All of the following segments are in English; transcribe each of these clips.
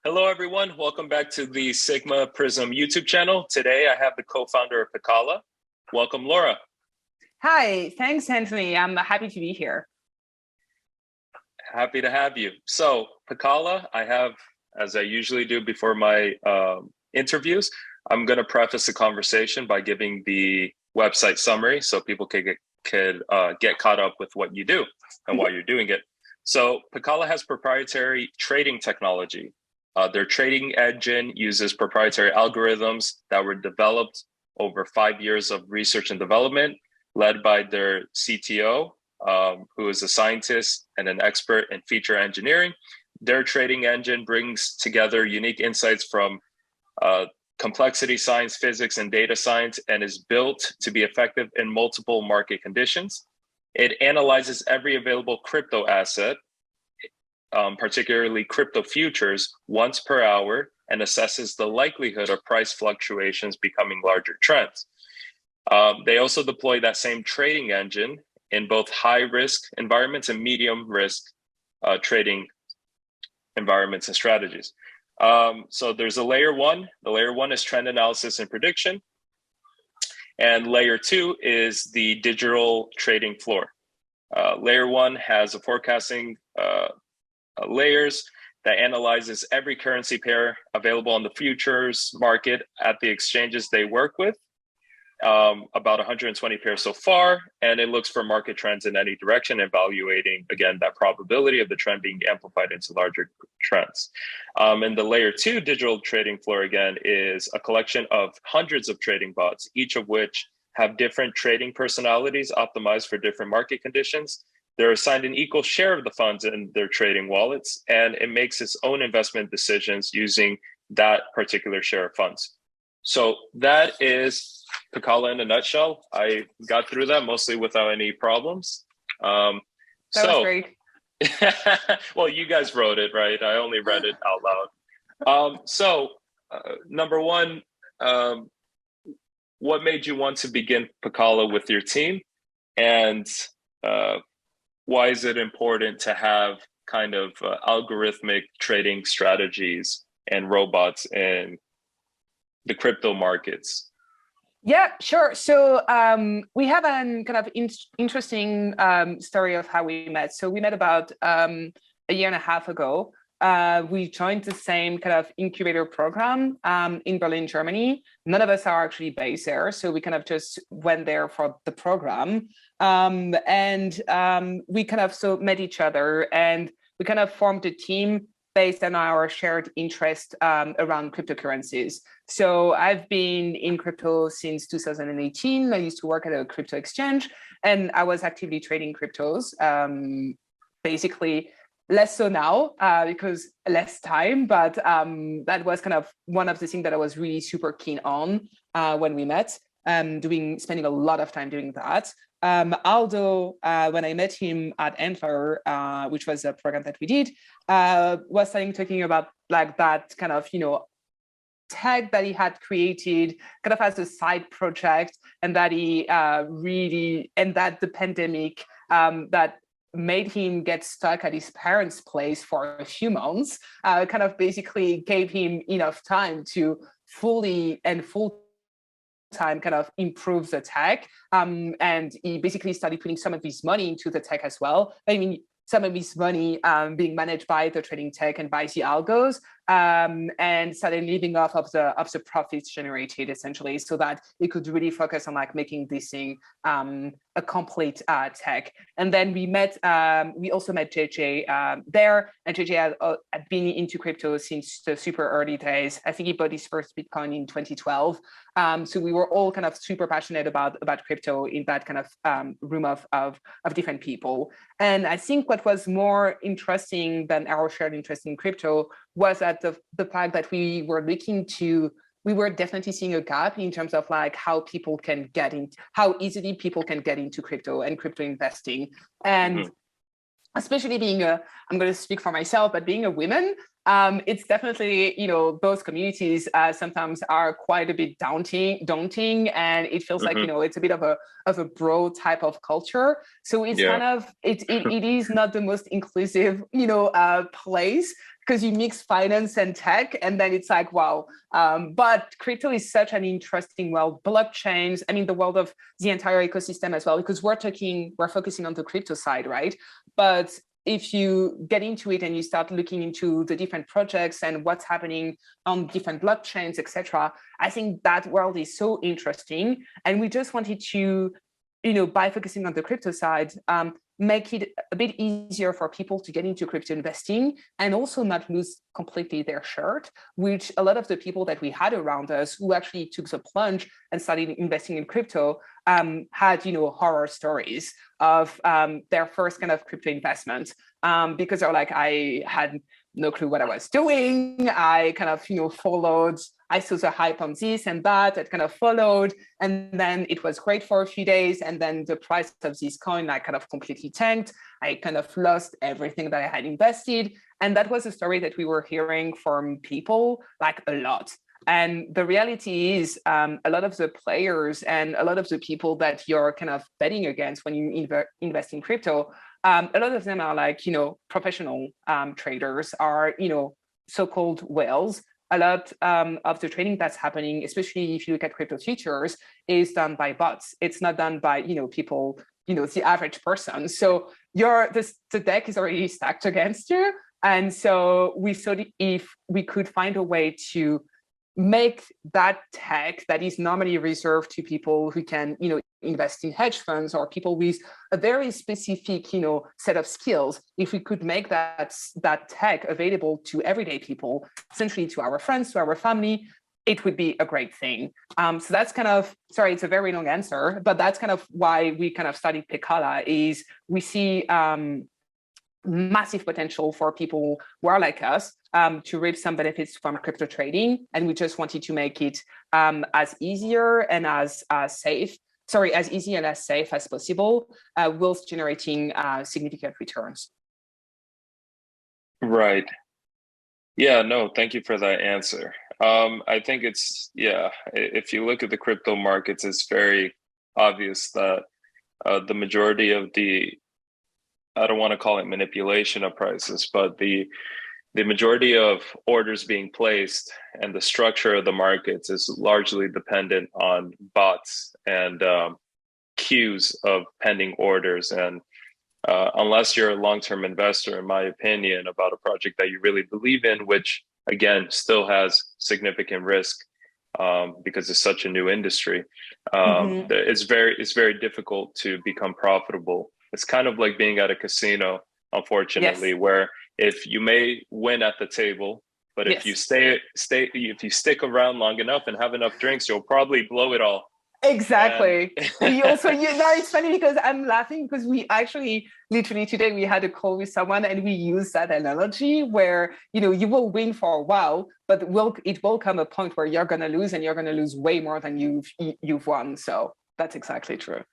Hello, everyone. Welcome back to the Sigma Prism YouTube channel. Today, I have the co-founder of Peccala. Welcome, Laura. Hi, thanks, Anthony. I'm happy to be here. Happy to have you. So, Peccala, I have, as I usually do before my interviews, I'm going to preface the conversation by giving the website summary so people could get caught up with what you do and why you're doing it. So, Peccala has proprietary trading technology. Their trading engine uses proprietary algorithms that were developed over 5 years of research and development, led by their CTO, who is a scientist and an expert in feature engineering. Their trading engine brings together unique insights from complexity science, physics, and data science, and is built to be effective in multiple market conditions. It analyzes every available crypto asset, particularly crypto futures, once per hour, and assesses the likelihood of price fluctuations becoming larger trends. They also deploy that same trading engine in both high-risk environments and medium-risk trading environments and strategies. So there's a layer one. The layer one is trend analysis and prediction. And layer two is the digital trading floor. Layer one has a forecasting layers that analyzes every currency pair available on the futures market at the exchanges they work with, about 120 pairs so far, and it looks for market trends in any direction, evaluating, again, that probability of the trend being amplified into larger trends. And the layer two digital trading floor, again, is a collection of hundreds of trading bots, each of which have different trading personalities optimized for different market conditions. They're assigned an equal share of the funds in their trading wallets, and it makes its own investment decisions using that particular share of funds. So that is Peccala in a nutshell. I got through that mostly without any problems. That was great. Well, you guys wrote it, right? I only read it out loud. Number one, what made you want to begin Peccala with your team? And why is it important to have kind of algorithmic trading strategies and robots in the crypto markets? Yeah, sure. So we have an kind of interesting story of how we met. So we met about a year and a half ago. We joined the same kind of incubator program in Berlin, Germany. None of us are actually based there, so we kind of just went there for the program. We kind of met each other, and we kind of formed a team based on our shared interest around cryptocurrencies. So I've been in crypto since 2018. I used to work at a crypto exchange, and I was actively trading cryptos. Basically, less so now because less time, but that was kind of one of the things that I was really super keen on when we met, spending a lot of time doing that. Although when I met him at Antler, which was a program that we did, was talking about like that kind of, tech that he had created kind of as a side project, and that he that the pandemic that made him get stuck at his parents' place for a few months, kind of basically gave him enough time to full time kind of improve the tech. And he basically started putting some of his money into the tech as well. I mean, some of his money being managed by the trading tech and by the algos, and started living off of the profits generated, essentially, so that he could really focus on like making this thing a complete tech. And then we also met JJ there, and JJ had been into crypto since the super early days. I think he bought his first Bitcoin in 2012. So we were all kind of super passionate about crypto in that kind of room of different people. And I think what was more interesting than our shared interest in crypto was that the fact that we were definitely seeing a gap in terms of like how easily people can get into crypto and crypto investing. And especially being I'm going to speak for myself, but being a woman, it's definitely, those communities sometimes are quite a bit daunting, and it feels like, it's a bit of a bro type of culture. So it's kind of, it is not the most inclusive, place, because you mix finance and tech, and then it's like, wow. But crypto is such an interesting world. Blockchains, I mean, the world of the entire ecosystem as well, because we're focusing on the crypto side, right? But if you get into it and you start looking into the different projects and what's happening on different blockchains, etc., I think that world is so interesting. And we just wanted to, by focusing on the crypto side, make it a bit easier for people to get into crypto investing and also not lose completely their shirt, which a lot of the people that we had around us who actually took the plunge and started investing in crypto had, horror stories of their first kind of crypto investment, because they're like, I had no clue what I was doing. I kind of, followed, I saw the hype on this and that, it kind of followed. And then it was great for a few days. And then the price of this coin, kind of completely tanked. I kind of lost everything that I had invested. And that was a story that we were hearing from people a lot. And the reality is a lot of the players and a lot of the people that you're kind of betting against when you invest in crypto, a lot of them are professional traders, are, so-called whales. A lot of the trading that's happening, especially if you look at crypto futures, is done by bots. It's not done by, people, the average person. So the deck is already stacked against you. And so we thought if we could find a way to make that tech that is normally reserved to people who can, invest in hedge funds or people with a very specific, set of skills, if we could make that tech available to everyday people, essentially to our friends, to our family, it would be a great thing. So that's kind of, sorry, it's a very long answer, but that's kind of why we kind of studied Pakala. Is we see massive potential for people who are like us to reap some benefits from crypto trading. And we just wanted to make it as easier and as easy and as safe as possible, whilst generating significant returns. Right. Yeah, no, thank you for that answer. I think if you look at the crypto markets, it's very obvious that the majority of I don't want to call it manipulation of prices, but the majority of orders being placed and the structure of the markets is largely dependent on bots and queues of pending orders. And unless you're a long-term investor, in my opinion, about a project that you really believe in, which again still has significant risk because it's such a new industry, it's very difficult to become profitable. It's kind of like being at a casino, unfortunately, yes, where if you may win at the table, but if you if you stick around long enough and have enough drinks, you'll probably blow it all. Exactly. We also, it's funny because I'm laughing because we actually literally today we had a call with someone and we used that analogy where, you will win for a while, but it will come a point where you're going to lose, and you're going to lose way more than you've won. So that's exactly true.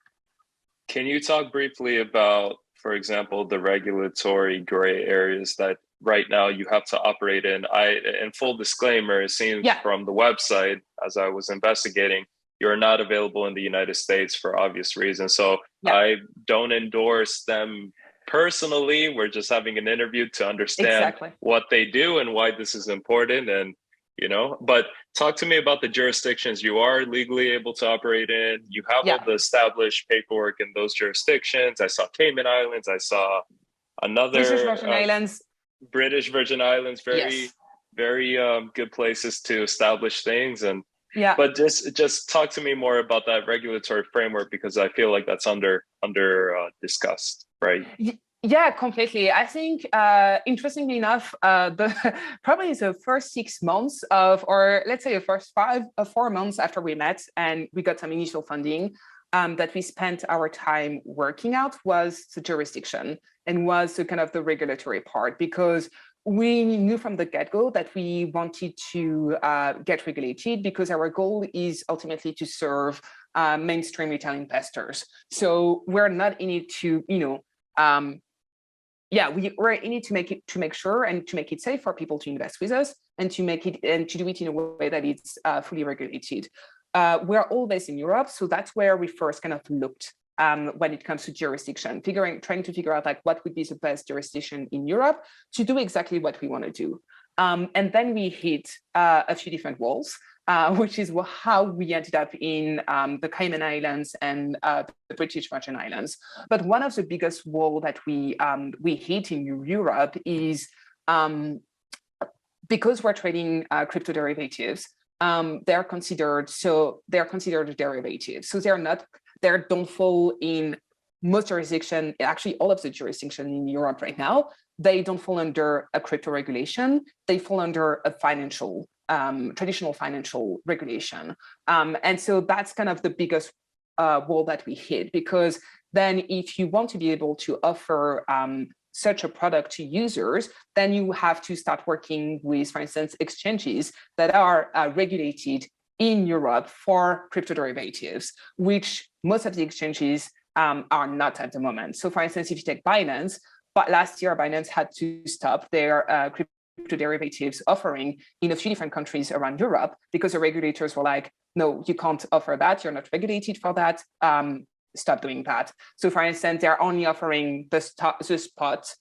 Can you talk briefly about, for example, the regulatory gray areas that right now you have to operate in? In full disclaimer, it seems from the website, as I was investigating, you're not available in the United States for obvious reasons. So I don't endorse them personally. We're just having an interview to understand what they do and why this is important. And, but talk to me about the jurisdictions you are legally able to operate in. You have all the established paperwork in those jurisdictions. I saw Cayman Islands. I saw another British Virgin Islands, very good places to establish things. And but just talk to me more about that regulatory framework, because I feel like that's under discussed, right? Yeah, completely. I think, interestingly enough, probably the first 6 months or let's say the first 4 months after we met and we got some initial funding, that we spent our time working out was the jurisdiction and was the kind of the regulatory part, because we knew from the get-go that we wanted to get regulated, because our goal is ultimately to serve mainstream retail investors. So we're not in it to, we're in it to make sure and to make it safe for people to invest with us, and to make it and to do it in a way that it's fully regulated. We're all based in Europe, so that's where we first kind of looked when it comes to jurisdiction, trying to figure out like what would be the best jurisdiction in Europe to do exactly what we want to do. And then we hit a few different walls, which is how we ended up in the Cayman Islands and the British Virgin Islands. But one of the biggest walls that we hit in Europe is because we're trading crypto derivatives. They're considered derivatives, so they don't fall in most jurisdiction. Actually, all of the jurisdiction in Europe right now, they don't fall under a crypto regulation. They fall under a financial, traditional financial regulation. And so that's kind of the biggest wall that we hit, because then if you want to be able to offer such a product to users, then you have to start working with, for instance, exchanges that are regulated in Europe for crypto derivatives, which most of the exchanges are not at the moment. So for instance, if you take Binance, but last year Binance had to stop their crypto derivatives offering in a few different countries around Europe because the regulators were like, no, you can't offer that. You're not regulated for that. Stop doing that. So for instance, they're only offering the spot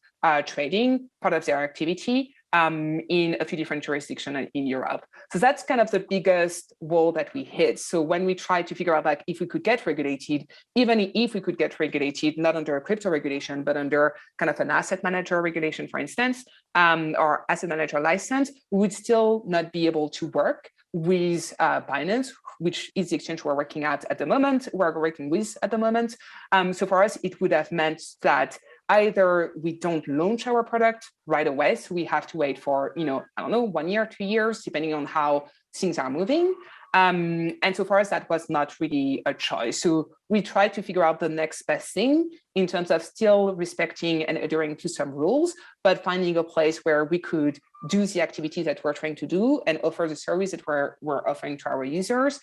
trading part of their activity in a few different jurisdictions in Europe. So that's kind of the biggest wall that we hit. So when we try to figure out like if we could get regulated, even if we could get regulated, not under a crypto regulation, but under kind of an asset manager regulation, for instance, or asset manager license, we would still not be able to work with Binance, which is the exchange we're working at the moment, we're working with at the moment. So for us, it would have meant that either we don't launch our product right away, so we have to wait for, I don't know, 1 year, 2 years, depending on how things are moving. And so for us, that was not really a choice. So we tried to figure out the next best thing in terms of still respecting and adhering to some rules, but finding a place where we could do the activity that we're trying to do and offer the service that we're offering to our users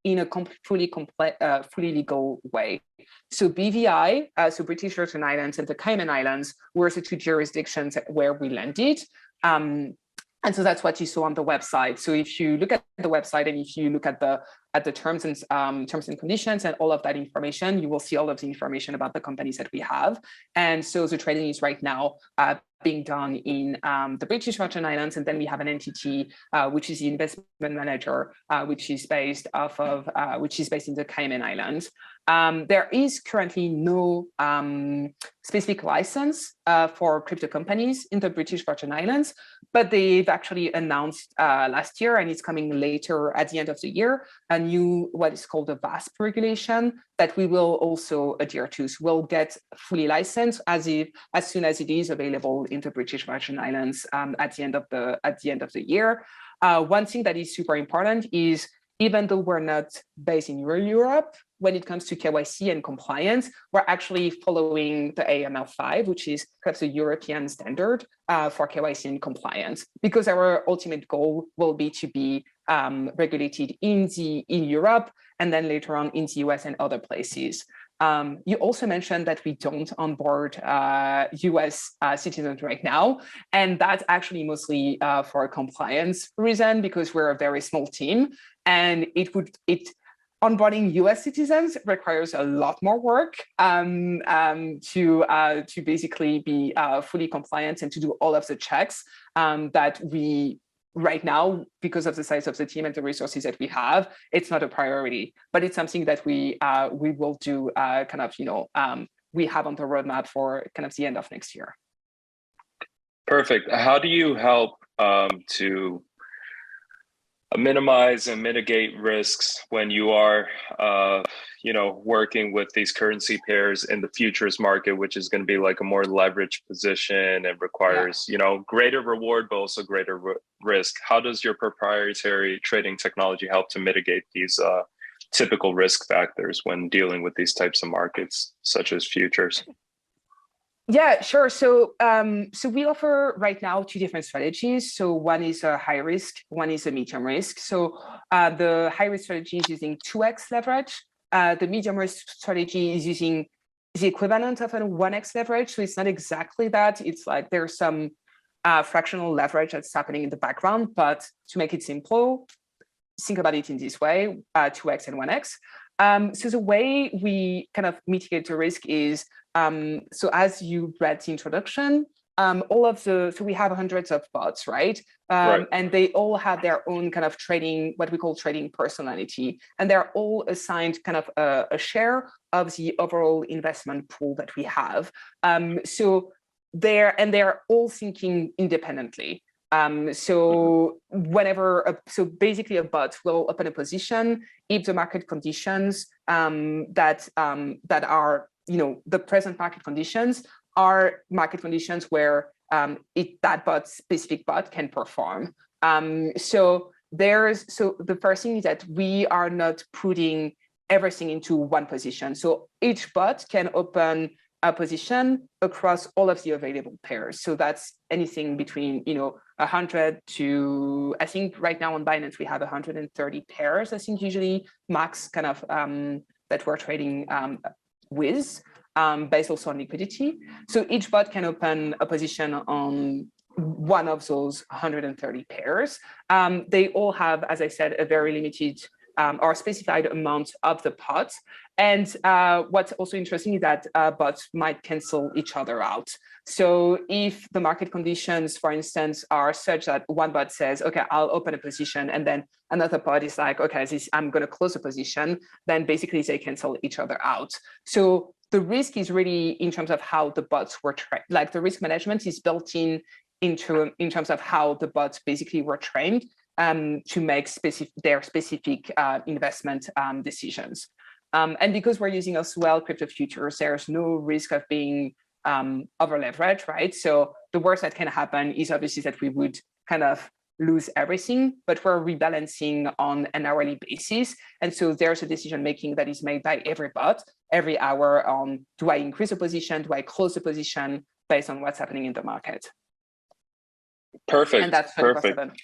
in a fully legal way. So BVI, so British Virgin Islands and the Cayman Islands, were the two jurisdictions where we landed. And so that's what you saw on the website. So if you look at the website and if you look at the terms and conditions and all of that information, you will see all of the information about the companies that we have. And so the trading is right now being done in the British Virgin Islands, and then we have an entity which is the investment manager, which is based in the Cayman Islands. There is currently no specific license for crypto companies in the British Virgin Islands, but they've actually announced last year, and it's coming later at the end of the year, a new what is called a VASP regulation that we will also adhere to. So we'll get fully licensed as soon as it is available in the British Virgin Islands at the end of the year. One thing that is super important is, even though we're not based in Europe, when it comes to KYC and compliance, we're actually following the AML5, which is perhaps a European standard for KYC and compliance, because our ultimate goal will be to be regulated in Europe and then later on in the US and other places. You also mentioned that we don't onboard US citizens right now, and that's actually mostly for a compliance reason, because we're a very small team, and onboarding US citizens requires a lot more work to basically be fully compliant and to do all of the checks that we right now, because of the size of the team and the resources that we have, it's not a priority, but it's something that we will do we have on the roadmap for kind of the end of next year. Perfect. How do you help to minimize and mitigate risks when you are working with these currency pairs in the futures market, which is going to be like a more leveraged position and requires greater reward but also greater risk? How does your proprietary trading technology help to mitigate these typical risk factors when dealing with these types of markets such as futures? Yeah, sure. So we offer right now two different strategies. So one is a high risk, one is a medium risk. So the high risk strategy is using 2x leverage. The medium risk strategy is using the equivalent of a 1x leverage. So it's not exactly that. It's like there's some fractional leverage that's happening in the background. But to make it simple, think about it in this way, 2x and 1x. So the way we kind of mitigate the risk is, so as you read the introduction, so we have hundreds of bots, right? Right. And they all have their own kind of trading, what we call trading personality. And they're all assigned kind of a share of the overall investment pool that we have. So they're all thinking independently. So basically a bot will open a position if the market conditions that are, the present market conditions are market conditions where that specific bot can perform. So the first thing is that we are not putting everything into one position. So each bot can open a position across all of the available pairs. So that's anything between 100 to, I think right now on Binance we have 130 pairs. I think usually max kind of that we're trading with. Based also on liquidity. So each bot can open a position on one of those 130 pairs. They all have, as I said, a very limited or specified amount of the pot. And what's also interesting is that bots might cancel each other out. So if the market conditions, for instance, are such that one bot says, okay, I'll open a position, and then another bot is like, okay, I'm going to close a position, then basically they cancel each other out. So the risk is really in terms of how the bots were trained. Like the risk management is built in terms of how the bots basically were trained to make their specific investment decisions. And because we're using as well crypto futures, there's no risk of being over leveraged, right? So the worst that can happen is obviously that we would kind of lose everything, but we're rebalancing on an hourly basis. And so there's a decision making that is made by every bot every hour on, do I increase a position? Do I close the position based on what's happening in the market? Perfect. And that's 24/7.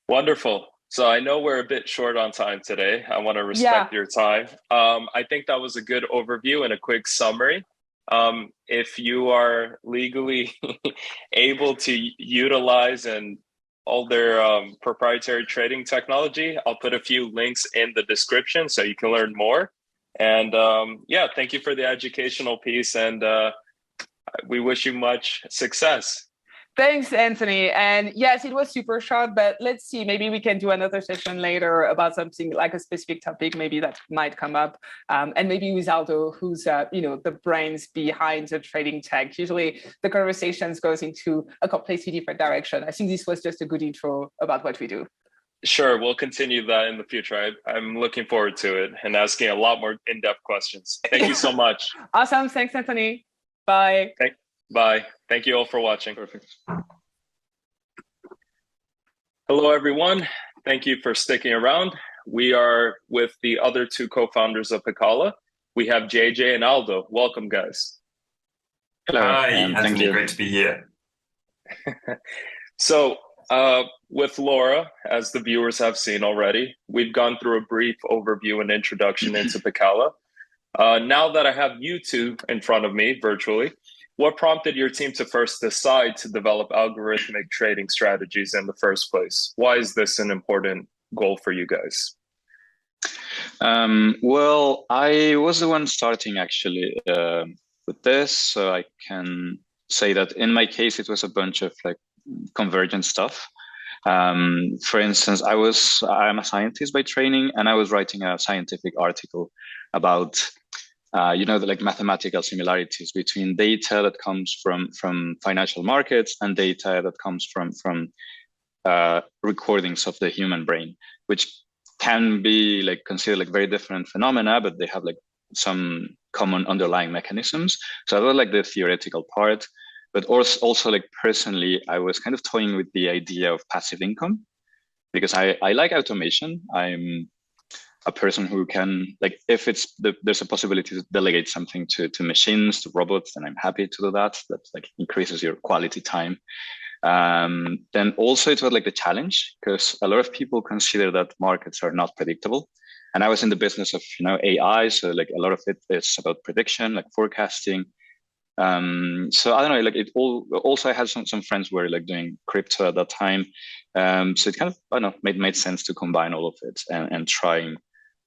Wonderful. So I know we're a bit short on time today. I want to respect your time. I think that was a good overview and a quick summary. If you are legally able to utilize and all their proprietary trading technology, I'll put a few links in the description so you can learn more. And thank you for the educational piece, and we wish you much success. Thanks, Anthony. And yes, it was super short, but let's see, maybe we can do another session later about something like a specific topic, maybe that might come up. And maybe with Aldo, who's the brains behind the trading tech. Usually the conversations goes into a completely different direction. I think this was just a good intro about what we do. Sure, we'll continue that in the future. I'm looking forward to it and asking a lot more in-depth questions. Thank you so much. Awesome. Thanks, Anthony. Bye. Bye. Thank you all for watching. Perfect. Hello, everyone. Thank you for sticking around. We are with the other two co-founders of Pakala. We have JJ and Aldo. Welcome, guys. Hello. Hi, Thank Anthony. you. Great to be here. So, with Laura, as the viewers have seen already, we've gone through a brief overview and introduction into Peccala. Now that I have you two in front of me virtually, what prompted your team to first decide to develop algorithmic trading strategies in the first place? Why is this an important goal for you guys? Well, I was the one starting actually with this, so I can say that in my case, it was a bunch of like convergent stuff. For instance, I'm a scientist by training, and I was writing a scientific article about the mathematical similarities between data that comes from financial markets and data that comes from recordings of the human brain, which can be like considered like very different phenomena, but they have like some common underlying mechanisms. So I was like the theoretical part, but also like personally, I was kind of toying with the idea of passive income because I like automation. I'm a person who can, like, if there's a possibility to delegate something to machines, to robots, then I'm happy to do that. That like increases your quality time. Then also it was like the challenge, because a lot of people consider that markets are not predictable. And I was in the business of, AI. So like a lot of it is about prediction, like forecasting. So I don't know, like it all, also I had some friends who were like doing crypto at that time. So it kind of, I don't know, made sense to combine all of it and trying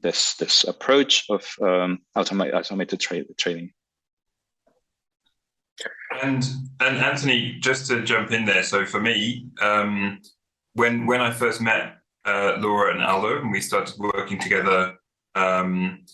this approach of automated trading. And Anthony, just to jump in there, so for me, when I first met Laura and Aldo, and we started working together during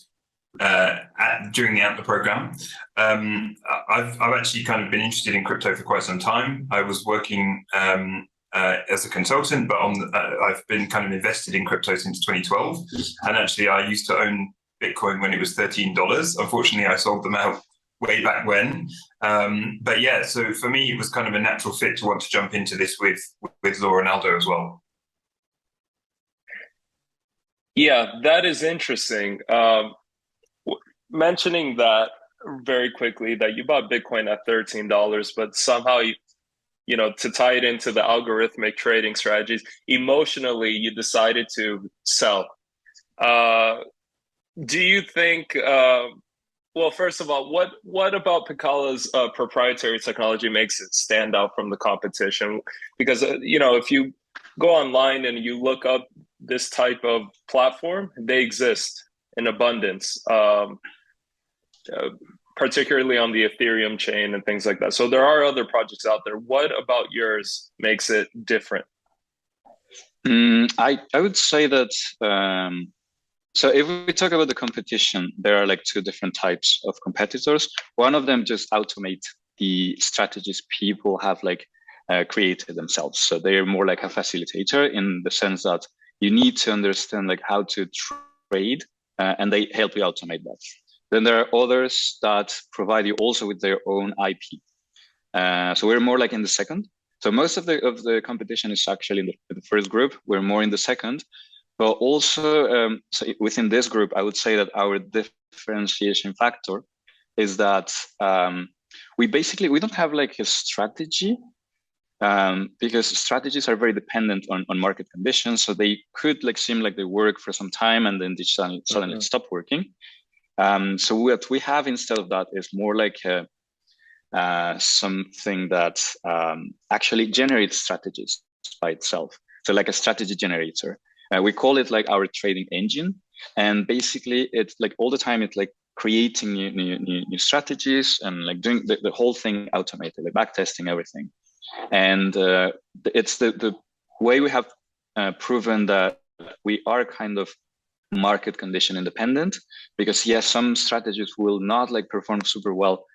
the AMPLA program, I've actually kind of been interested in crypto for quite some time. I was working as a consultant, but I've been kind of invested in crypto since 2012. And actually, I used to own Bitcoin when it was $13. Unfortunately, I sold them out way back when. But yeah, so for me, it was kind of a natural fit to want to jump into this with Laura and Aldo as well. Yeah, that is interesting. Mentioning that very quickly, that you bought Bitcoin at $13, but somehow to tie it into the algorithmic trading strategies, emotionally you decided to sell. Do you think? Well, first of all, what about Peccala's proprietary technology makes it stand out from the competition? Because if you go online and you look up this type of platform, they exist in abundance, particularly on the Ethereum chain and things like that. So there are other projects out there. What about yours makes it different? I would say that. So if we talk about the competition, there are like two different types of competitors. One of them just automate the strategies people have created themselves. So they're more like a facilitator in the sense that you need to understand like how to trade, and they help you automate that. Then there are others that provide you also with their own IP. So we're more like in the second. So most of the competition is actually in the first group. We're more in the second. But also, so within this group, I would say that our differentiation factor is that we don't have like a strategy, because strategies are very dependent on market conditions. So they could seem like they work for some time and then they suddenly stop working. So what we have instead of that is more like something that actually generates strategies by itself. So like a strategy generator. We call it like our trading engine, and basically it's like all the time it's like creating new strategies and like doing the whole thing automated, like backtesting everything. And it's the way we have proven that we are kind of market condition independent, because yes, some strategies will not like perform super well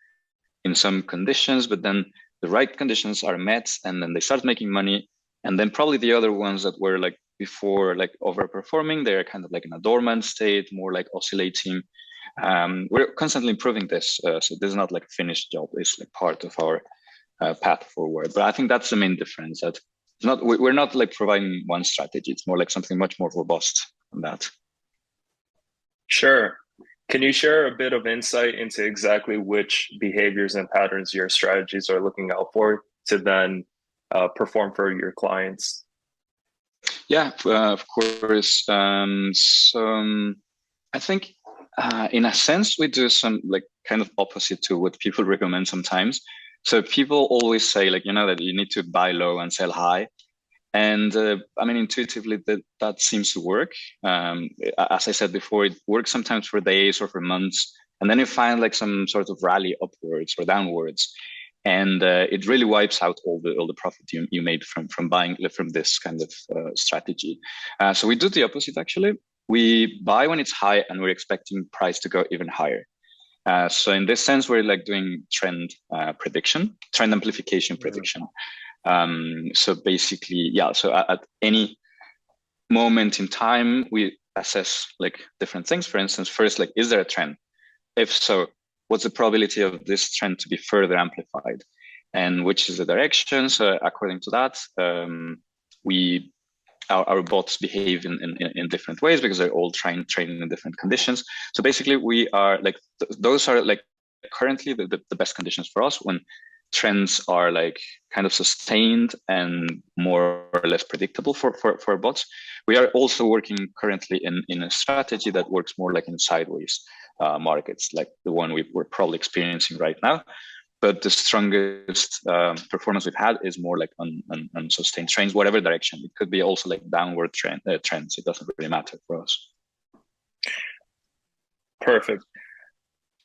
in some conditions, but then the right conditions are met and then they start making money. And then probably the other ones that were like before like overperforming, they're kind of like in a dormant state, more like oscillating. We're constantly improving this. So this is not like a finished job. It's like part of our path forward. But I think that's the main difference, that we're not like providing one strategy. It's more like something much more robust than that. Sure. Can you share a bit of insight into exactly which behaviors and patterns your strategies are looking out for to then perform for your clients? Yeah, of course. So I think in a sense, we do some like kind of opposite to what people recommend sometimes. So people always say like, that you need to buy low and sell high. And I mean, intuitively, that seems to work. As I said before, it works sometimes for days or for months. And then you find like some sort of rally upwards or downwards. And it really wipes out all the profit you made from buying from this kind of strategy. So we do the opposite, actually. We buy when it's high and we're expecting price to go even higher. So in this sense, we're like doing trend prediction, trend amplification prediction. So basically, yeah, so at any moment in time, we assess like different things. For instance, first, like, is there a trend? If so, what's the probability of this trend to be further amplified? And which is the direction? So according to that, our bots behave in different ways because they're all trained in different conditions. So basically, we are like, those are like currently the best conditions for us when trends are like kind of sustained and more or less predictable for bots. We are also working currently in a strategy that works more like in sideways markets, like the one we're probably experiencing right now. But the strongest performance we've had is more like on sustained trends, whatever direction. It could be also like downward trends. It doesn't really matter for us. Perfect.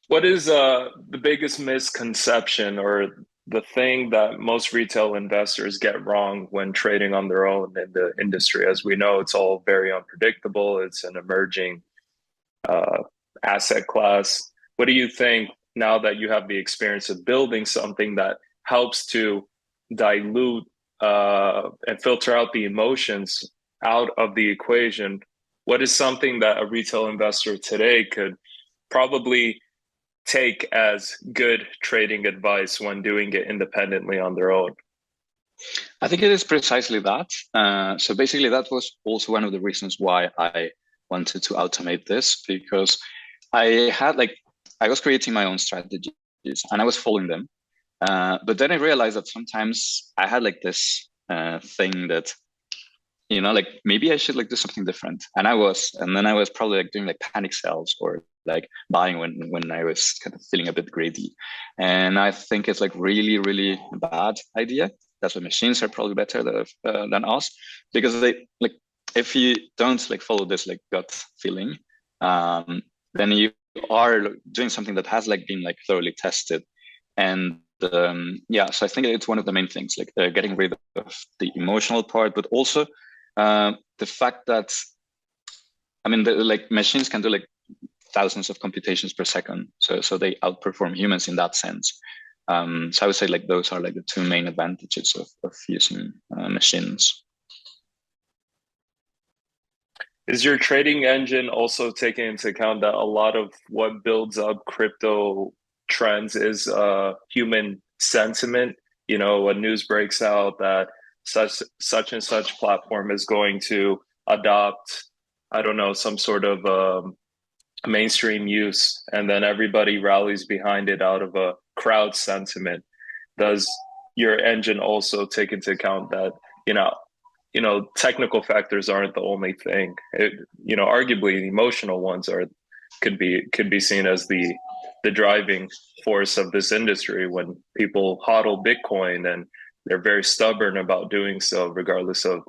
What is the biggest misconception or the thing that most retail investors get wrong when trading on their own in the industry? As we know, it's all very unpredictable. It's an emerging asset class. What do you think, now that you have the experience of building something that helps to dilute and filter out the emotions out of the equation? What is something that a retail investor today could probably take as good trading advice when doing it independently on their own? I think it is precisely that. So basically, that was also one of the reasons why I wanted to automate this, because I was creating my own strategies and I was following them. But then I realized that sometimes I had like this thing that, like maybe I should like do something different. And then I was probably like doing like panic sells or like buying when I was kind of feeling a bit greedy. And I think it's like really, really bad idea. That's why machines are probably better than us, because they like, if you don't like follow this like gut feeling, then you are doing something that has like been like thoroughly tested. And so I think it's one of the main things, like getting rid of the emotional part, but also the fact that, I mean, like machines can do like thousands of computations per second, so they outperform humans in that sense. So I would say like those are like the two main advantages of using machines. Is your trading engine also taking into account that a lot of what builds up crypto trends is human sentiment? When news breaks out that such and such platform is going to adopt, I don't know, some sort of mainstream use, and then everybody rallies behind it out of a crowd sentiment. Does your engine also take into account that, technical factors aren't the only thing? Arguably the emotional ones could be seen as the driving force of this industry, when people hodl Bitcoin and they're very stubborn about doing so regardless of,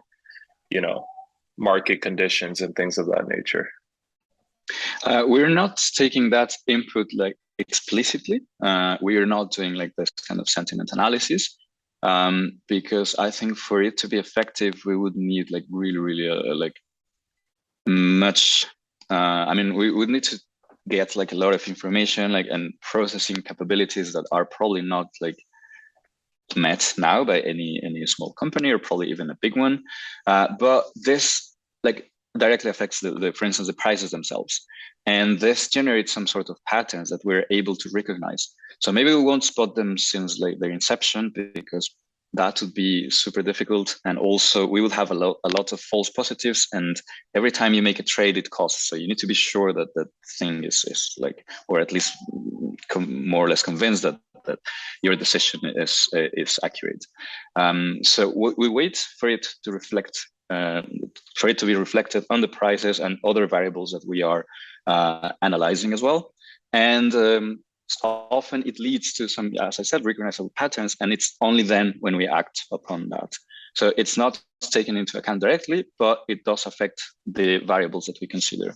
market conditions and things of that nature. We're not taking that input like explicitly. We are not doing like this kind of sentiment analysis, because I think for it to be effective, we would need like really, really like much. We would need to get like a lot of information, like, and processing capabilities that are probably not like met now by any small company or probably even a big one. But this like directly affects for instance, the prices themselves. And this generates some sort of patterns that we're able to recognize. So maybe we won't spot them since like their inception, because that would be super difficult. And also we would have a lot of false positives. And every time you make a trade, it costs. So you need to be sure that that thing is like, or at least more or less convinced that your decision is accurate. So we wait for it to reflect, for it to be reflected on the prices and other variables that we are analyzing as well. And often it leads to some, as I said, recognizable patterns, and it's only then when we act upon that. So it's not taken into account directly, but it does affect the variables that we consider.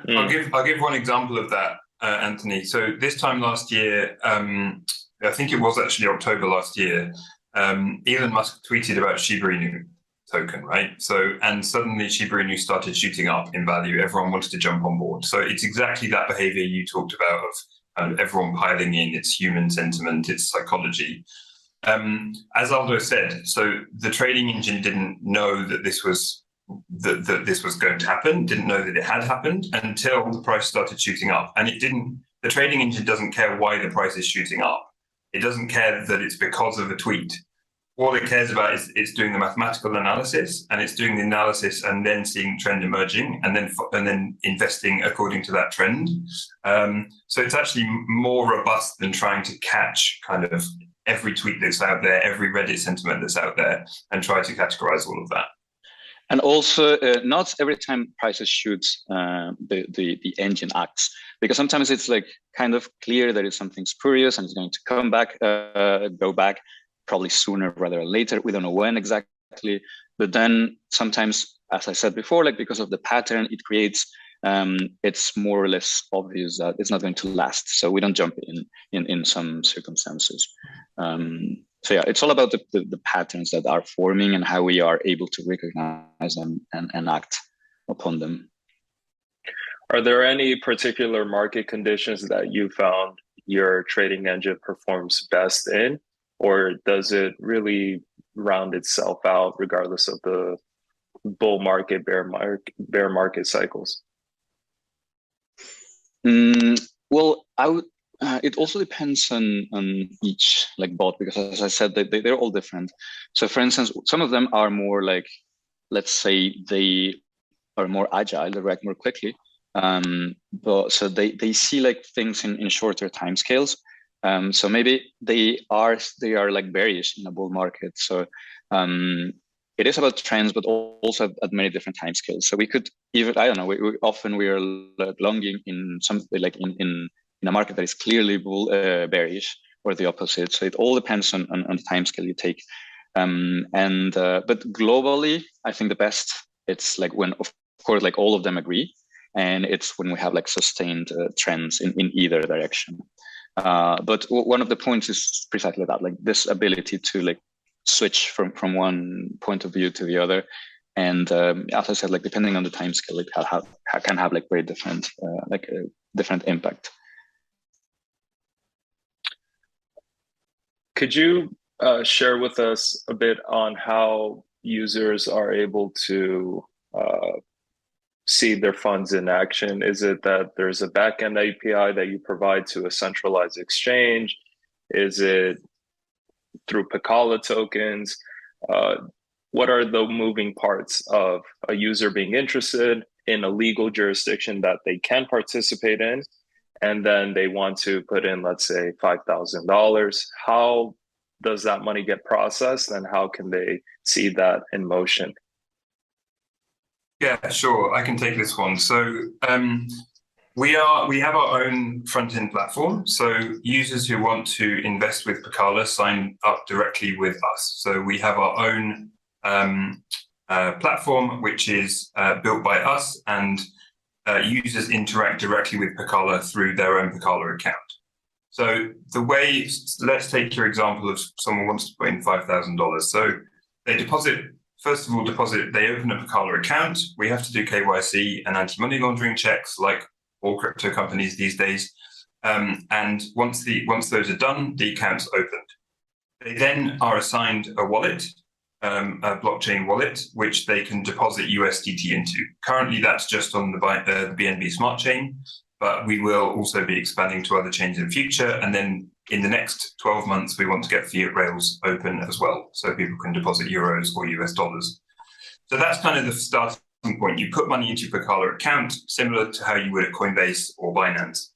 I'll give one example of that, Anthony. So this time last year, I think it was actually October last year, Elon Musk tweeted about Shiba Inu token, right? So, and suddenly Shiba Inu started shooting up in value. Everyone wanted to jump on board. So it's exactly that behavior you talked about of everyone piling in. It's human sentiment, it's psychology. As Aldo said, so the trading engine didn't know that this was this was going to happen, didn't know that it had happened until the price started shooting up. And it didn't, the trading engine doesn't care why the price is shooting up. It doesn't care that it's because of a tweet. All it cares about is it's doing the mathematical analysis, and it's doing the analysis and then seeing trend emerging and then investing according to that trend. So it's actually more robust than trying to catch kind of every tweet that's out there, every Reddit sentiment that's out there, and try to categorize all of that. And also, not every time prices shoot, the engine acts, because sometimes it's like kind of clear that it's something spurious and it's going to come back, go back, probably sooner rather than later. We don't know when exactly, but then sometimes, as I said before, like because of the pattern, it creates it's more or less obvious that it's not going to last. So we don't jump in some circumstances. So yeah, it's all about the patterns that are forming and how we are able to recognize them and act upon them. Are there any particular market conditions that you found your trading engine performs best in, or does it really round itself out regardless of the bull market, bear market cycles? Well, I would. It also depends on each like bot, because as I said, they're all different. So for instance, some of them are more like, let's say they are more agile, they react more quickly. But so they see like things in shorter time scales. So maybe they are like bearish in a bull market. So it is about trends, but also at many different time scales. So we could even, I don't know, we often we are like longing in something like in a market that is clearly bearish, or the opposite. So it all depends on the time scale you take. But globally, I think the best, it's like when, of course, like all of them agree, and it's when we have like sustained trends in either direction. But one of the points is precisely that, like this ability to like switch from one point of view to the other. And as I said, like depending on the time scale, it can have like very different, different impact. Could you share with us a bit on how users are able to see their funds in action? Is it that there's a backend API that you provide to a centralized exchange? Is it through Pakala tokens? What are the moving parts of a user being interested in a legal jurisdiction that they can participate in, and then they want to put in, let's say, $5,000? How does that money get processed, and how can they see that in motion? Yeah, sure. I can take this one. So we have our own front-end platform. So users who want to invest with Pakala sign up directly with us. So we have our own platform, which is built by us, and users interact directly with Pakala through their own Pakala account. So the way, let's take your example of someone wants to put in $5,000. So they deposit. First of all, they open a Pakala account. We have to do KYC and anti-money laundering checks, like all crypto companies these days. And once those are done, the account's opened. They then are assigned a wallet, a blockchain wallet, which they can deposit USDT into. Currently, that's just on the BNB Smart Chain, but we will also be expanding to other chains in future. And then in the next 12 months, we want to get fiat rails open as well, so people can deposit euros or US dollars. So that's kind of the starting point. You put money into your Pakala account, similar to how you would at Coinbase or Binance.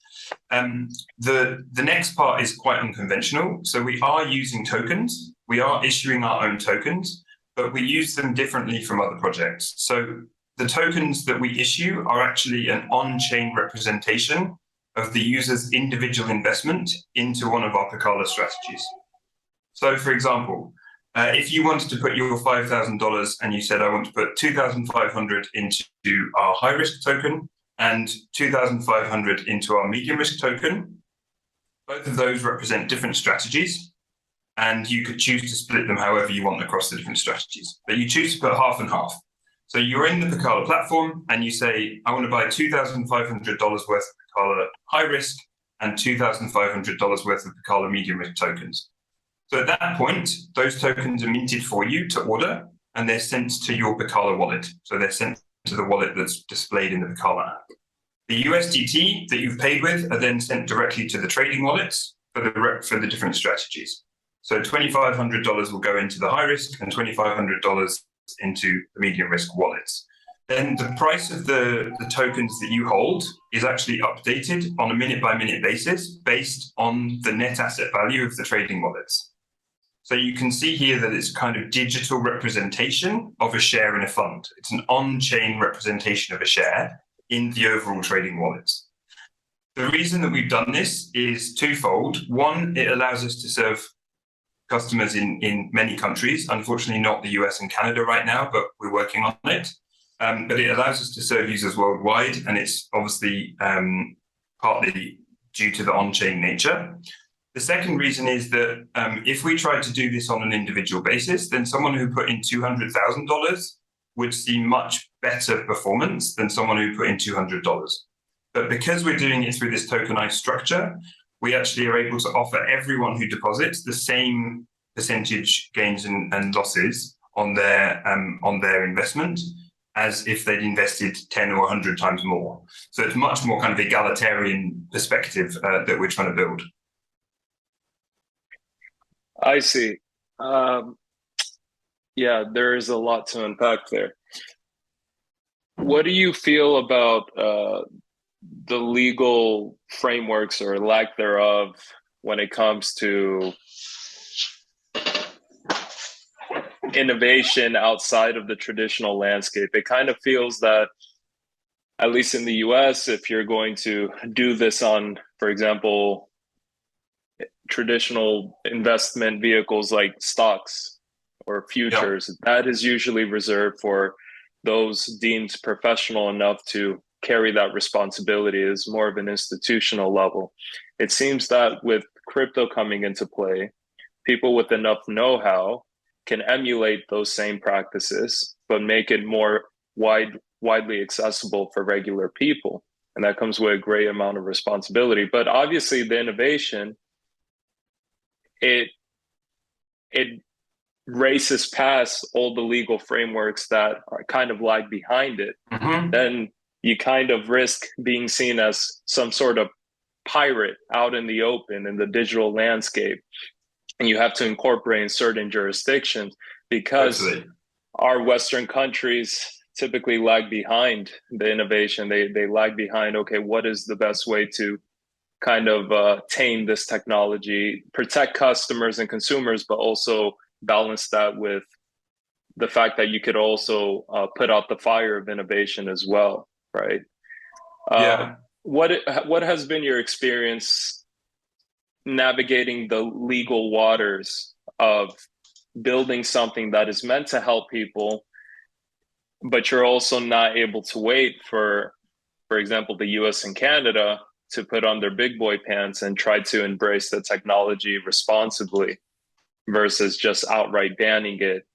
The next part is quite unconventional. So we are using tokens. We are issuing our own tokens, but we use them differently from other projects. So the tokens that we issue are actually an on-chain representation of the user's individual investment into one of our Pakala strategies. So for example, if you wanted to put your $5,000 and you said, I want to put 2,500 into our high risk token and 2,500 into our medium risk token, both of those represent different strategies, and you could choose to split them however you want across the different strategies. But you choose to put half and half. So you're in the Pakala platform and you say, I want to buy $2,500 worth of Pakala high risk and $2,500 worth of Pakala medium risk tokens. So at that point, those tokens are minted for you to order, and they're sent to your Pakala wallet. So they're sent to the wallet that's displayed in the Pakala app. The USDT that you've paid with are then sent directly to the trading wallets for the different strategies. So $2,500 will go into the high risk and $2,500 into the medium risk wallets. Then the price of the tokens that you hold is actually updated on a minute-by-minute basis based on the net asset value of the trading wallets. So you can see here that it's kind of digital representation of a share in a fund. It's an on-chain representation of a share in the overall trading wallets. The reason that we've done this is twofold. One, it allows us to serve customers in many countries, unfortunately not the US and Canada right now, but we're working on it. but it allows us to serve users worldwide, and it's obviously partly due to the on-chain nature. The second reason is that if we tried to do this on an individual basis, then someone who put in $200,000 would see much better performance than someone who put in $200. But because we're doing it through this tokenized structure, we actually are able to offer everyone who deposits the same percentage gains and losses on their investment as if they'd invested 10 or 100 times more. So it's much more kind of egalitarian perspective that we're trying to build. I see. Yeah, there is a lot to unpack there. What do you feel about the legal frameworks or lack thereof when it comes to innovation outside of the traditional landscape? It kind of feels that, at least in the US, if you're going to do this on, for example, traditional investment vehicles like stocks or futures, that is usually reserved for those deemed professional enough to carry that responsibility as more of an institutional level. It seems that with crypto coming into play, people with enough know-how can emulate those same practices, but make it more widely accessible for regular people. And that comes with a great amount of responsibility. But obviously the innovation, it races past all the legal frameworks that are kind of lag behind it. Then you kind of risk being seen as some sort of pirate out in the open in the digital landscape. And you have to incorporate in certain jurisdictions because our Western countries typically lag behind the innovation. They lag behind, okay, what is the best way to kind of tame this technology, protect customers and consumers, but also balance that with the fact that you could also put out the fire of innovation as well, right? What has been your experience navigating the legal waters of building something that is meant to help people, but you're also not able to wait for example, the US and Canada to put on their big boy pants and try to embrace the technology responsibly versus just outright banning it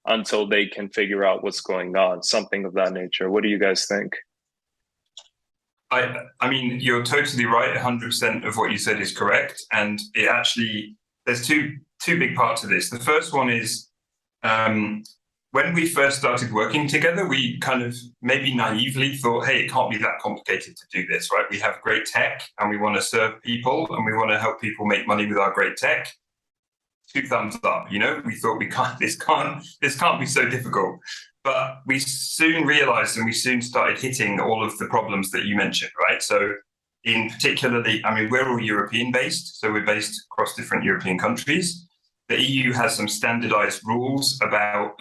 until they can figure out what's going on, something of that nature? What do you guys think? I mean, you're totally right. 100% of what you said is correct. And it actually, there's two big parts of this. The first one is when we first started working together, we kind of maybe naively thought, hey, it can't be that complicated to do this, right? We have great tech and we want to serve people and we want to help people make money with our great tech. 2 thumbs up, you know, we thought this can't be so difficult. But we soon realized and we soon started hitting all of the problems that you mentioned, right? So in particularly, I mean, we're all European based, so we're based across different European countries. The EU has some standardized rules about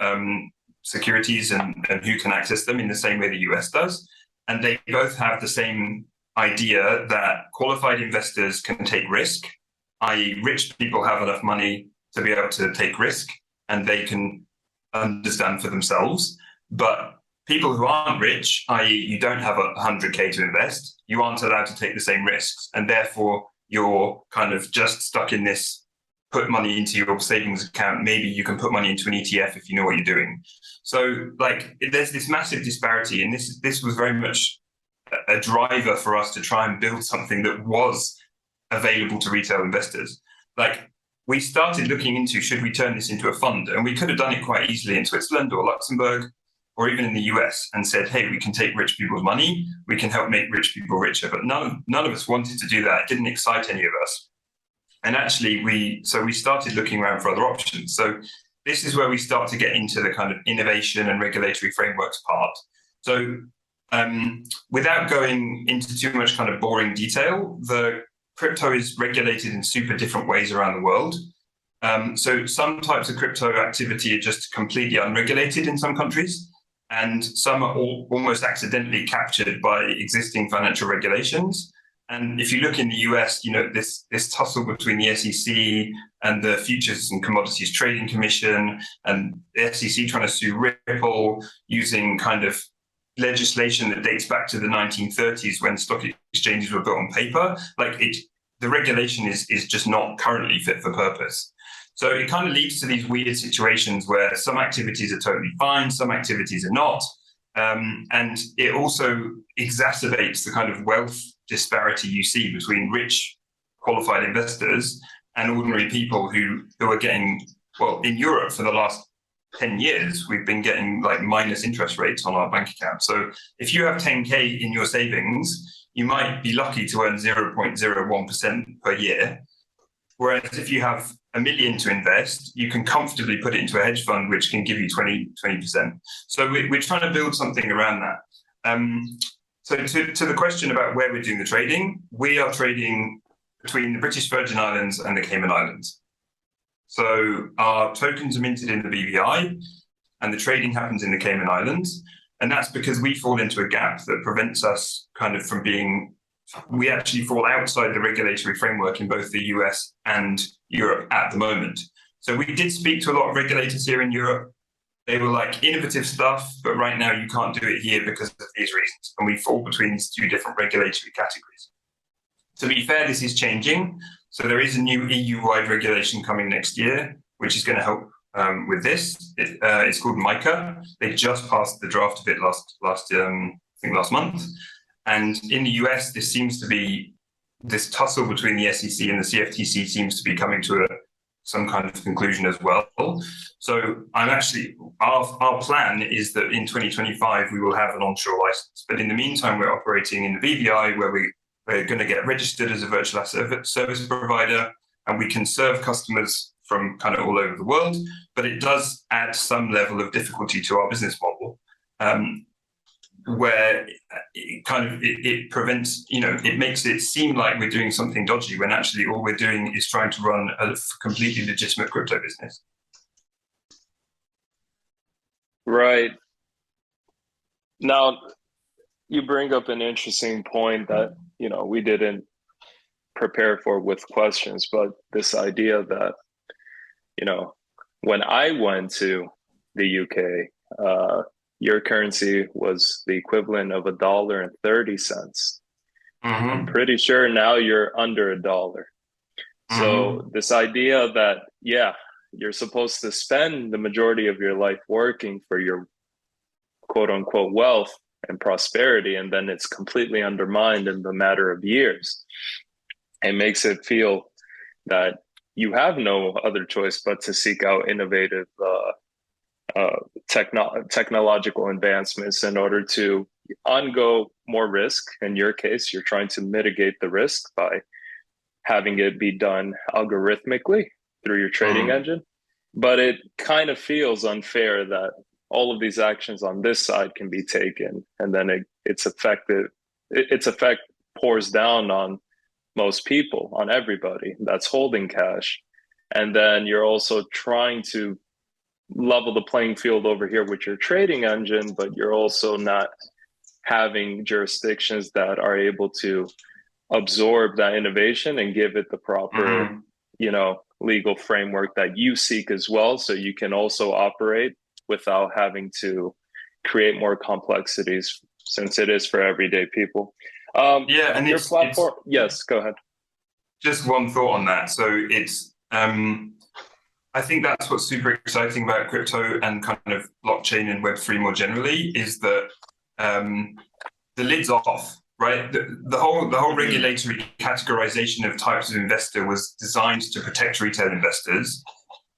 securities and who can access them in the same way the US does. And they both have the same idea that qualified investors can take risk, i.e. rich people have enough money to be able to take risk and they can understand for themselves. But people who aren't rich, i.e. you don't have 100K to invest, you aren't allowed to take the same risks. And therefore you're kind of just stuck in this, put money into your savings account. Maybe you can put money into an ETF if you know what you're doing. So like there's this massive disparity. And this was very much a driver for us to try and build something that was available to retail investors. Like we started looking into, should we turn this into a fund? And we could have done it quite easily in Switzerland or Luxembourg or even in the US and said, hey, we can take rich people's money. We can help make rich people richer. But none of us wanted to do that. It didn't excite any of us. And actually, we started looking around for other options. So this is where we start to get into the kind of innovation and regulatory frameworks part. So without going into too much kind of boring detail, the crypto is regulated in super different ways around the world. So some types of crypto activity are just completely unregulated in some countries, and some are almost accidentally captured by existing financial regulations. And if you look in the US, you know, this tussle between the SEC and the Futures and Commodities Trading Commission, and the SEC trying to sue Ripple using kind of legislation that dates back to the 1930s when stock exchanges were built on paper. The regulation is just not currently fit for purpose. So it kind of leads to these weird situations where some activities are totally fine, some activities are not. And it also exacerbates the kind of wealth disparity you see between rich qualified investors and ordinary people who are getting, well, in Europe for the last 10 years, we've been getting like minus interest rates on our bank account. So if you have 10K in your savings, you might be lucky to earn 0.01% per year. Whereas if you have $1 million to invest, you can comfortably put it into a hedge fund, which can give you 20%. So we're trying to build something around that. So to the question about where we're doing the trading, we are trading between the British Virgin Islands and the Cayman Islands. So our tokens are minted in the BVI and the trading happens in the Cayman Islands. And that's because we fall into a gap that prevents us kind of from being, we actually fall outside the regulatory framework in both the US and Europe at the moment. So we did speak to a lot of regulators here in Europe. They were like innovative stuff, but right now you can't do it here because of these reasons. And we fall between these two different regulatory categories. To be fair, this is changing. So there is a new EU-wide regulation coming next year, which is going to help with this. It's called MICA. They just passed the draft of it last month. And in the US, this tussle between the SEC and the CFTC seems to be coming to some kind of conclusion as well. So our plan is that in 2025, we will have an onshore license. But in the meantime, we're operating in the BVI where we're going to get registered as a virtual asset service provider, and we can serve customers from kind of all over the world. But it does add some level of difficulty to our business model, where it prevents, it makes it seem like we're doing something dodgy when actually all we're doing is trying to run a completely legitimate crypto business. Right. Now, you bring up an interesting point that, we didn't prepare for with questions, but this idea that, when I went to the UK, your currency was the equivalent of $1.30. Mm-hmm. I'm pretty sure now you're under $1. Mm-hmm. So this idea that, you're supposed to spend the majority of your life working for your quote unquote wealth and prosperity, and then it's completely undermined in the matter of years. It makes it feel that you have no other choice but to seek out innovative technological advancements in order to undergo more risk. In your case, you're trying to mitigate the risk by having it be done algorithmically through your trading engine. But it kind of feels unfair that all of these actions on this side can be taken, and then its effect pours down on most people, on everybody that's holding cash. And then you're also trying to level the playing field over here with your trading engine, but you're also not having jurisdictions that are able to absorb that innovation and give it the proper, legal framework that you seek as well, so you can also operate without having to create more complexities, since it is for everyday people. And your platform. Yes, go ahead. Just one thought on that. So it's, I think that's what's super exciting about crypto and kind of blockchain and Web3 more generally, is that the lid's off, right? The whole regulatory categorization of types of investor was designed to protect retail investors,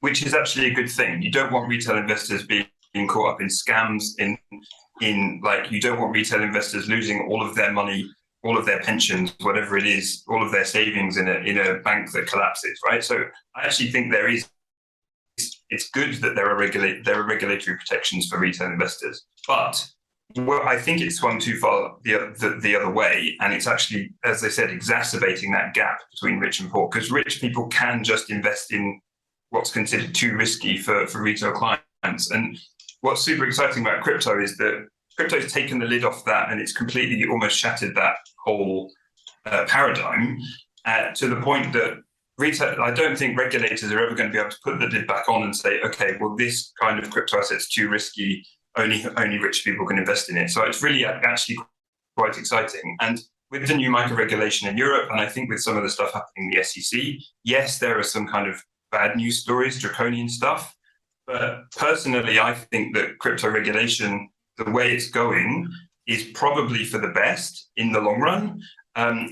which is actually a good thing. You don't want retail investors being caught up in scams, you don't want retail investors losing all of their money, all of their pensions, whatever it is, all of their savings in a bank that collapses, right? So I actually think it's good that there are regulatory protections for retail investors, but I think it's swung too far the other way, and it's actually, as I said, exacerbating that gap between rich and poor, because rich people can just invest in what's considered too risky for retail clients. And what's super exciting about crypto is that crypto's taken the lid off that, and it's completely almost shattered that whole paradigm to the point that I don't think regulators are ever going to be able to put the lid back on and say, okay, well, this kind of crypto asset's too risky. only rich people can invest in it. So it's really actually quite exciting. And with the new micro regulation in Europe, and I think with some of the stuff happening in the SEC, yes, there are some kind of bad news stories, draconian stuff. But personally, I think that crypto regulation, the way it's going, is probably for the best in the long run.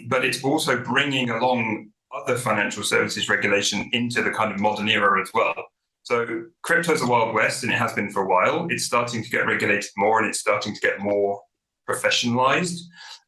But it's also bringing along other financial services regulation into the kind of modern era as well. So crypto is a wild west, and it has been for a while. It's starting to get regulated more, and it's starting to get more professionalized.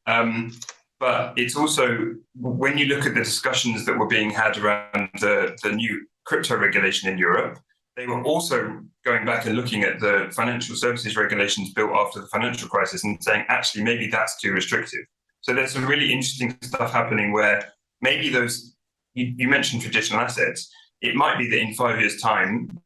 But it's also, when you look at the discussions that were being had around the new crypto regulation in Europe, they were also going back and looking at the financial services regulations built after the financial crisis and saying, actually, maybe that's too restrictive. So there's some really interesting stuff happening where maybe those, you mentioned traditional assets, it might be that in 5 years' time,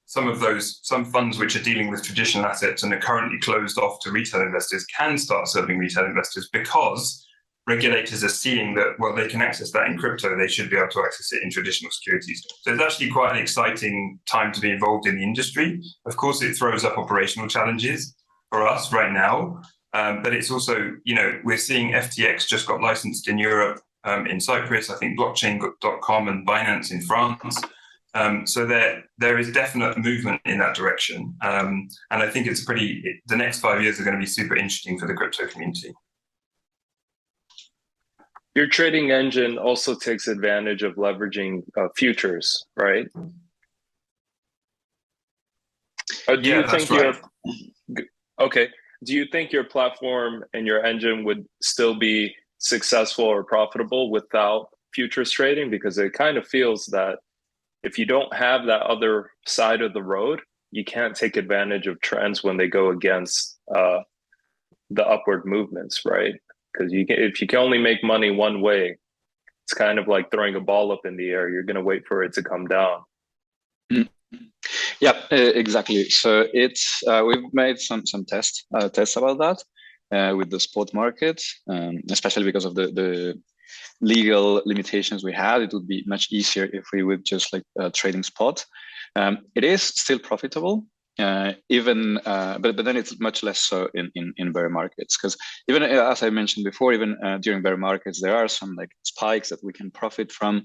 some funds which are dealing with traditional assets and are currently closed off to retail investors can start serving retail investors because regulators are seeing that, well, they can access that in crypto, they should be able to access it in traditional securities. So it's actually quite an exciting time to be involved in the industry. Of course, it throws up operational challenges for us right now, but it's also, we're seeing FTX just got licensed in Europe, in Cyprus, I think blockchain.com and Binance in France. So there is definite movement in that direction. And I think the next 5 years are going to be super interesting for the crypto community. Your trading engine also takes advantage of leveraging futures, right? Do you think your platform and your engine would still be successful or profitable without futures trading? Because it kind of feels that if you don't have that other side of the road, you can't take advantage of trends when they go against the upward movements, right? Because if you can only make money one way, it's kind of like throwing a ball up in the air. You're going to wait for it to come down. Yeah, exactly. So we've made some tests about that with the spot market, especially because of the legal limitations we had. It would be much easier if we would just trading spot. It is still profitable. But then it's much less so in bear markets, because even as I mentioned before, even during bear markets, there are some spikes that we can profit from.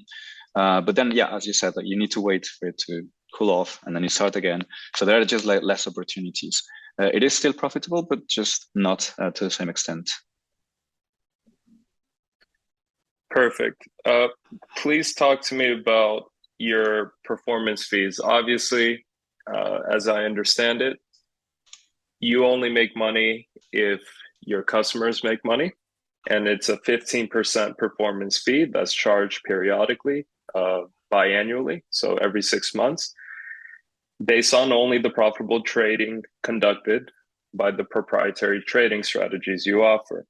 But then, yeah, as you said, you need to wait for it to cool off and then you start again. So there are just less opportunities. It is still profitable, but just not to the same extent. Perfect. Please talk to me about your performance fees. Obviously, as I understand it, you only make money if your customers make money, and it's a 15% performance fee that's charged periodically, biannually, so every 6 months, based on only the profitable trading conducted by the proprietary trading strategies you offer.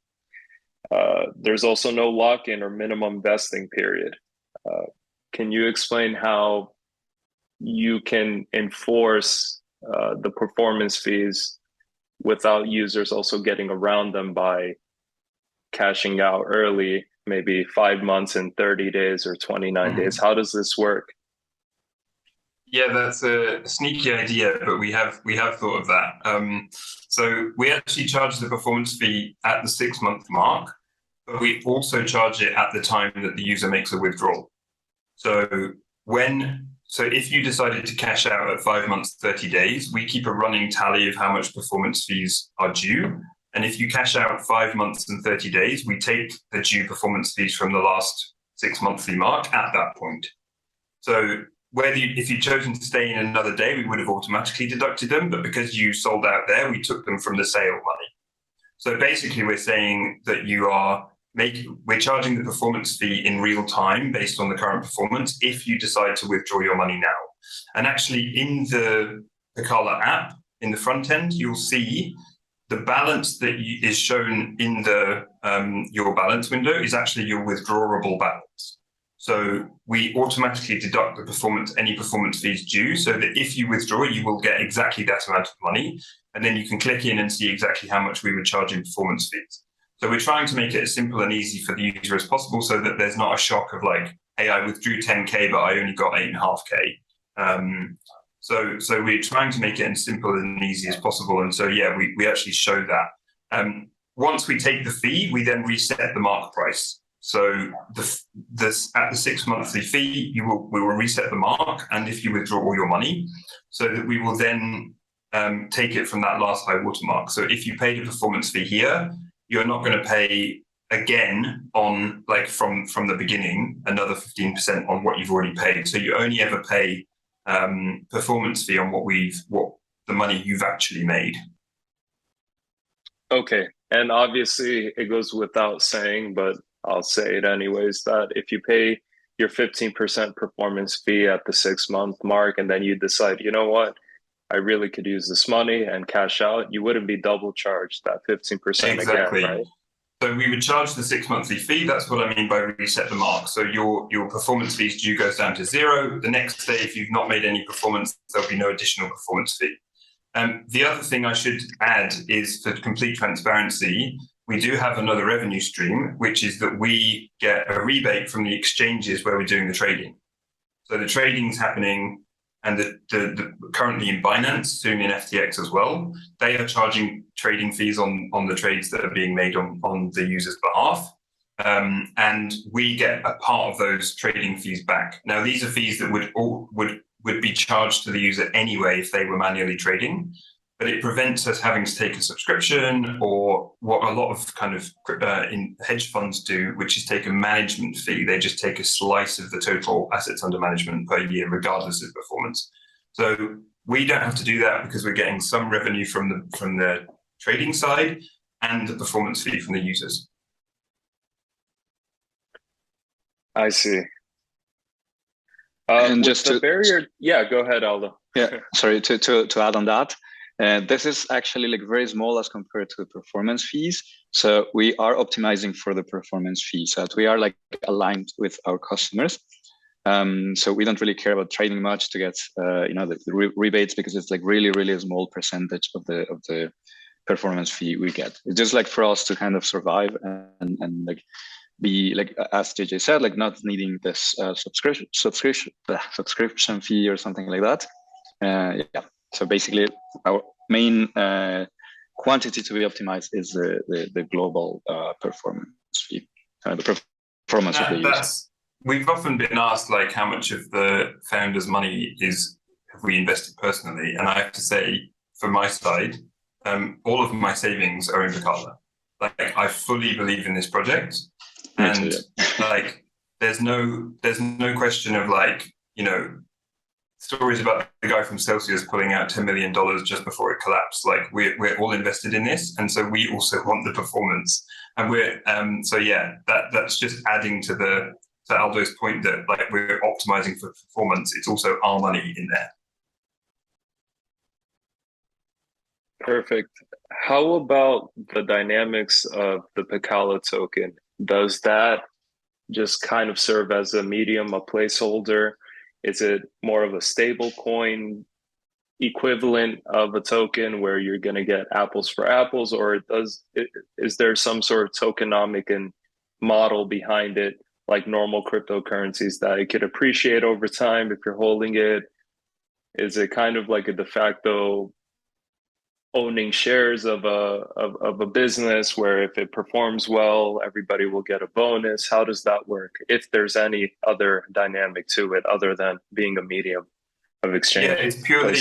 There's also no lock-in or minimum vesting period. Can you explain how you can enforce the performance fees without users also getting around them by cashing out early, maybe 5 months and 30 days or 29 days? How does this work? Yeah, that's a sneaky idea, but we have thought of that. So we actually charge the performance fee at the 6 month mark, but we also charge it at the time that the user makes a withdrawal. So if you decided to cash out at 5 months, 30 days, we keep a running tally of how much performance fees are due. And if you cash out 5 months and 30 days, we take the due performance fees from the last 6 monthly mark at that point. So if you'd chosen to stay in another day, we would have automatically deducted them. But because you sold out there, we took them from the sale money. So basically, we're saying that we're charging the performance fee in real time based on the current performance if you decide to withdraw your money now. And actually, in the Pakala app, in the front end, you'll see the balance that is shown in the your balance window is actually your withdrawable balance. So we automatically deduct any performance fees due, so that if you withdraw, you will get exactly that amount of money. And then you can click in and see exactly how much we would charge in performance fees. So we're trying to make it as simple and easy for the user as possible, so that there's not a shock of hey, I withdrew 10K, but I only got 8.5K. So we're trying to make it as simple and easy as possible. And so, yeah, we actually show that. Once we take the fee, we then reset the mark price. So at the 6 monthly fee, we will reset the mark, and if you withdraw all your money, so that we will then take it from that last high watermark. So if you paid a performance fee here, you're not going to pay again on from the beginning another 15% on what you've already paid. So you only ever pay performance fee on what the money you've actually made. Okay, and obviously it goes without saying, but I'll say it anyways, that if you pay your 15% performance fee at the 6-month mark and then you decide, you know what, I really could use this money and cash out, you wouldn't be double charged that 15% Exactly. again, right? So we would charge the 6 monthly fee. That's what I mean by reset the mark. So your performance fees due goes down to 0. The next day, if you've not made any performance, there'll be no additional performance fee. The other thing I should add is, for complete transparency, we do have another revenue stream, which is that we get a rebate from the exchanges where we're doing the trading. So the trading's happening, and the currently in Binance, soon in FTX as well. They are charging trading fees on the trades that are being made on the user's behalf. And we get a part of those trading fees back. Now, these are fees that would be charged to the user anyway if they were manually trading, but it prevents us having to take a subscription, or what a lot of kind of in hedge funds do, which is take a management fee. They just take a slice of the total assets under management per year, regardless of performance. So we don't have to do that because we're getting some revenue from the trading side and the performance fee from the users. I see. And just the to barrier, yeah, go ahead, Aldo. Yeah, sorry, to add on that. This is actually very small as compared to the performance fees. So we are optimizing for the performance fees, that we are aligned with our customers. So we don't really care about trading much to get the rebates, because it's really, really a small percentage of the performance fee we get. It's just for us to kind of survive and be as JJ said, not needing this subscription fee or something like that. Yeah. So basically, our main quantity to be optimized is the global performance fee, the performance of the user. We've often been asked how much of the founders' money have we invested personally, and I have to say, for my side, all of my savings are in Pakala. I fully believe in this project, and there's no question of stories about the guy from Celsius pulling out $10 million just before it collapsed. We're all invested in this, and so we also want the performance. And we're that's just adding to Aldo's point that we're optimizing for performance. It's also our money in there. Perfect. How about the dynamics of the Peccala token? Does that just kind of serve as a medium, a placeholder? Is it more of a stable coin equivalent of a token where you're going to get apples for apples, or is there some sort of tokenomic and model behind it, like normal cryptocurrencies, that it could appreciate over time if you're holding it? Is it kind of like a de facto owning shares of a business where if it performs well, everybody will get a bonus? How does that work, if there's any other dynamic to it other than being a medium of exchange? Yeah, it's purely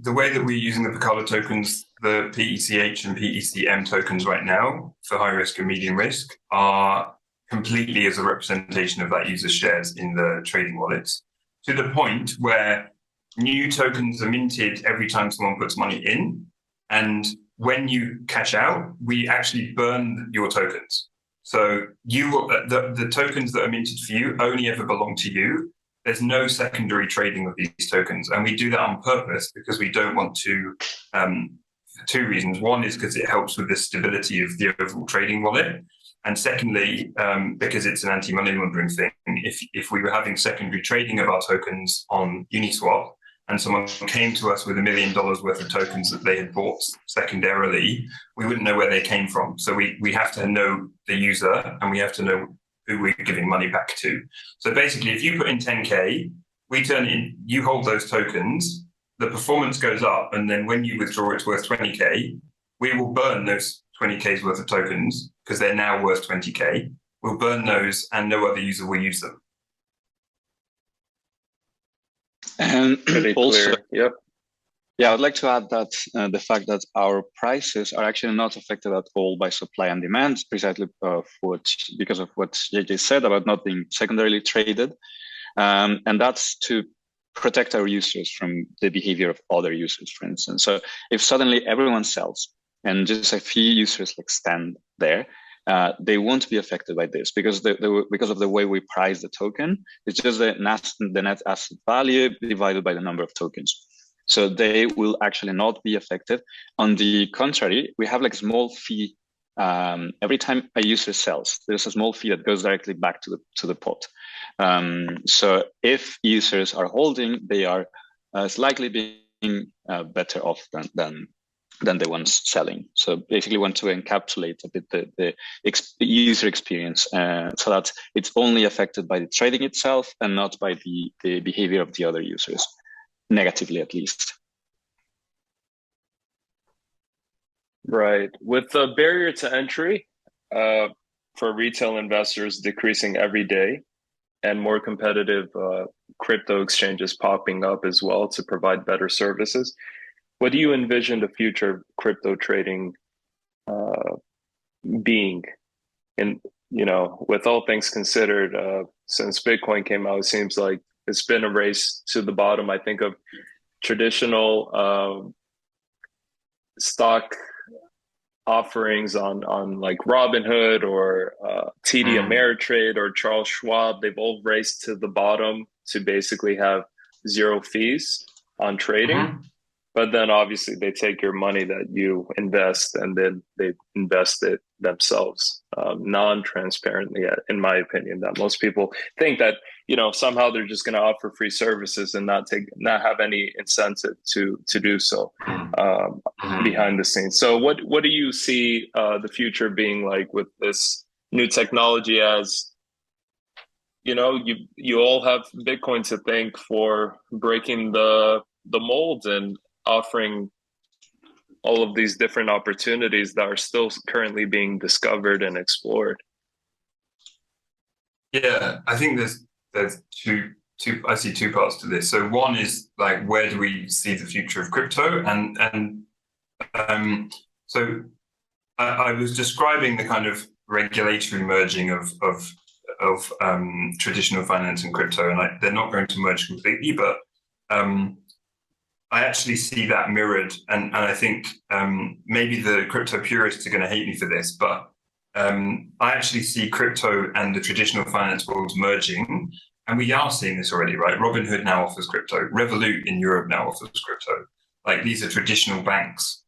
the way that we're using the Pakala tokens. The PECH and PECM tokens right now for high risk and medium risk are completely as a representation of that user's shares in the trading wallets, to the point where new tokens are minted every time someone puts money in, and when you cash out, we actually burn your tokens. So the tokens that are minted for you only ever belong to you. There's no secondary trading of these tokens, and we do that on purpose because we don't want to. For two reasons. One is because it helps with the stability of the overall trading wallet, and secondly, because it's an anti-money laundering thing. If we were having secondary trading of our tokens on Uniswap, and someone came to us with $1 million worth of tokens that they had bought secondarily, we wouldn't know where they came from. So we have to know the user, and we have to know who we're giving money back to. So basically, if you put in 10K, we turn it in, you hold those tokens, the performance goes up, and then when you withdraw, it's worth 20K. We will burn those 20K's worth of tokens because they're now worth 20K. We'll burn those, and no other user will use them. And Pretty also, clear. Yep. yeah, I'd like to add that the fact that our prices are actually not affected at all by supply and demand, precisely because of what JJ said about not being secondarily traded. And that's to protect our users from the behavior of other users, for instance. So if suddenly everyone sells and just a few users like stand there, they won't be affected by this because because of the way we price the token. It's just the net asset value divided by the number of tokens. So they will actually not be affected. On the contrary, we have like a small fee every time a user sells. There's a small fee that goes directly back to the pot. So if users are holding, they are slightly being better off than the ones selling. So basically want to encapsulate a bit the user experience so that it's only affected by the trading itself and not by the behavior of the other users, negatively at least. Right. With the barrier to entry for retail investors decreasing every day and more competitive crypto exchanges popping up as well to provide better services, what do you envision the future of crypto trading being? And, with all things considered, since Bitcoin came out, it seems like it's been a race to the bottom. I think of traditional stock offerings on like Robinhood or TD Ameritrade or Charles Schwab. They've all raced to the bottom to basically have zero fees on trading. But then obviously they take your money that you invest and then they invest it themselves non-transparently, in my opinion. That most people think that somehow they're just going to offer free services and not have any incentive to do so behind the scenes. So what do you see the future being like with this new technology? As you all have Bitcoin to thank for breaking the mold and offering all of these different opportunities that are still currently being discovered and explored. Yeah, I think there's two. I see two parts to this. So one is like, where do we see the future of crypto? And so I was describing the kind of regulatory merging of traditional finance and crypto, and they're not going to merge completely, but I actually see that mirrored, and I think maybe the crypto purists are going to hate me for this, but I actually see crypto and the traditional finance worlds merging, and we are seeing this already, right? Robinhood now offers crypto. Revolut in Europe now offers crypto. Like, these are traditional banks,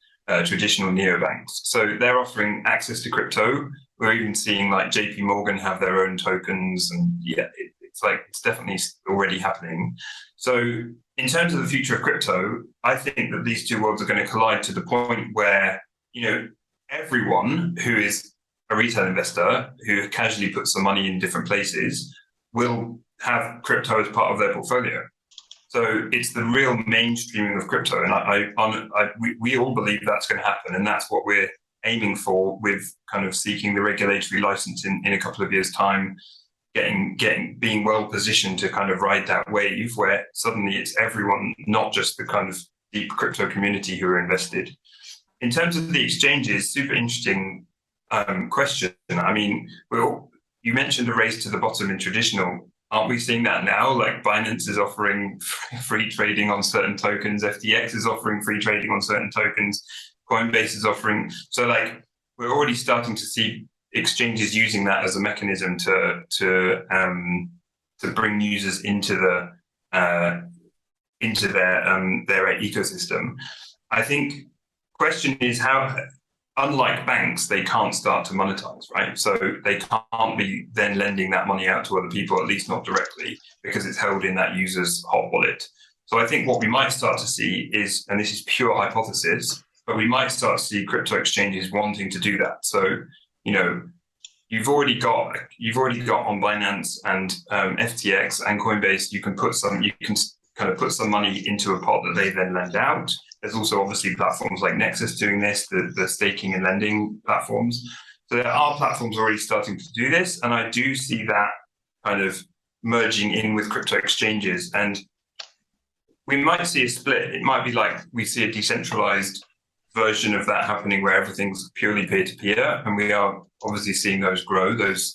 traditional neobanks. So they're offering access to crypto. We're even seeing like JP Morgan have their own tokens, and yeah, it's definitely already happening. So in terms of the future of crypto, I think that these two worlds are going to collide to the point where, everyone who is a retail investor who casually puts some money in different places will have crypto as part of their portfolio. So it's the real mainstreaming of crypto. And we all believe that's going to happen. And that's what we're aiming for with kind of seeking the regulatory license in a couple of years' time, being well positioned to kind of ride that wave where suddenly it's everyone, not just the kind of deep crypto community who are invested. In terms of the exchanges, super interesting question. I mean, you mentioned a race to the bottom in traditional. Aren't we seeing that now? Like, Binance is offering free trading on certain tokens. FTX is offering free trading on certain tokens. Coinbase is offering. So like, we're already starting to see exchanges using that as a mechanism to bring users into their ecosystem. I think question is how, unlike banks, they can't start to monetize, right? So they can't be then lending that money out to other people, at least not directly, because it's held in that user's hot wallet. So I think what we might start to see is, and this is pure hypothesis, but we might start to see crypto exchanges wanting to do that. So, you've already got on Binance and FTX and Coinbase. You can kind of put some money into a pot that they then lend out. There's also obviously platforms like Nexus doing this, the staking and lending platforms. So there are platforms already starting to do this, and I do see that kind of merging in with crypto exchanges. And we might see a split. It might be like we see a decentralized version of that happening where everything's purely peer-to-peer, and we are obviously seeing those grow, those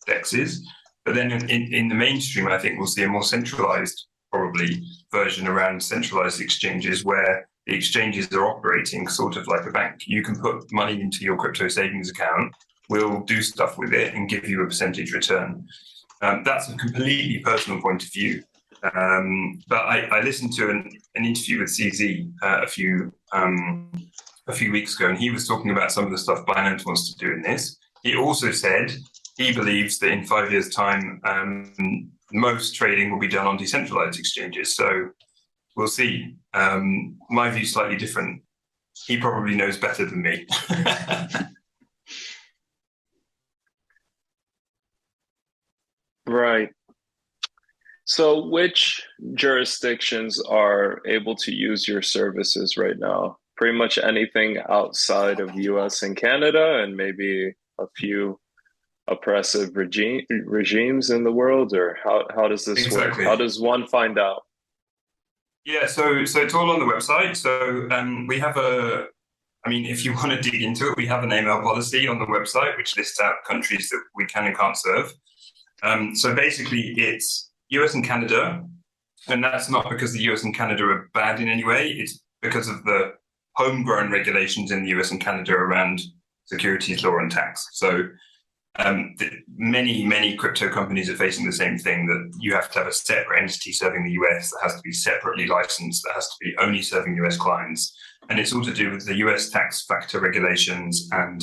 dexes. But then in the mainstream, I think we'll see a more centralized, probably, version around centralized exchanges where the exchanges are operating sort of like a bank. You can put money into your crypto savings account, we'll do stuff with it and give you a percentage return. That's a completely personal point of view. But I listened to an interview with CZ a few weeks ago, and he was talking about some of the stuff Binance wants to do in this. He also said he believes that in 5 years' time, most trading will be done on decentralized exchanges. So we'll see. My view is slightly different. He probably knows better than me. Right. So which jurisdictions are able to use your services right now? Pretty much anything outside of US and Canada, and maybe a few oppressive regimes in the world, or how does this work? How does one find out? Yeah, so it's all on the website. So we have if you want to dig into it, we have an AML policy on the website which lists out countries that we can and can't serve. So basically it's US and Canada, and that's not because the US and Canada are bad in any way. It's because of the homegrown regulations in the US and Canada around securities law and tax. So many crypto companies are facing the same thing, that you have to have a separate entity serving the US that has to be separately licensed, that has to be only serving US clients. And it's all to do with the US tax factor regulations and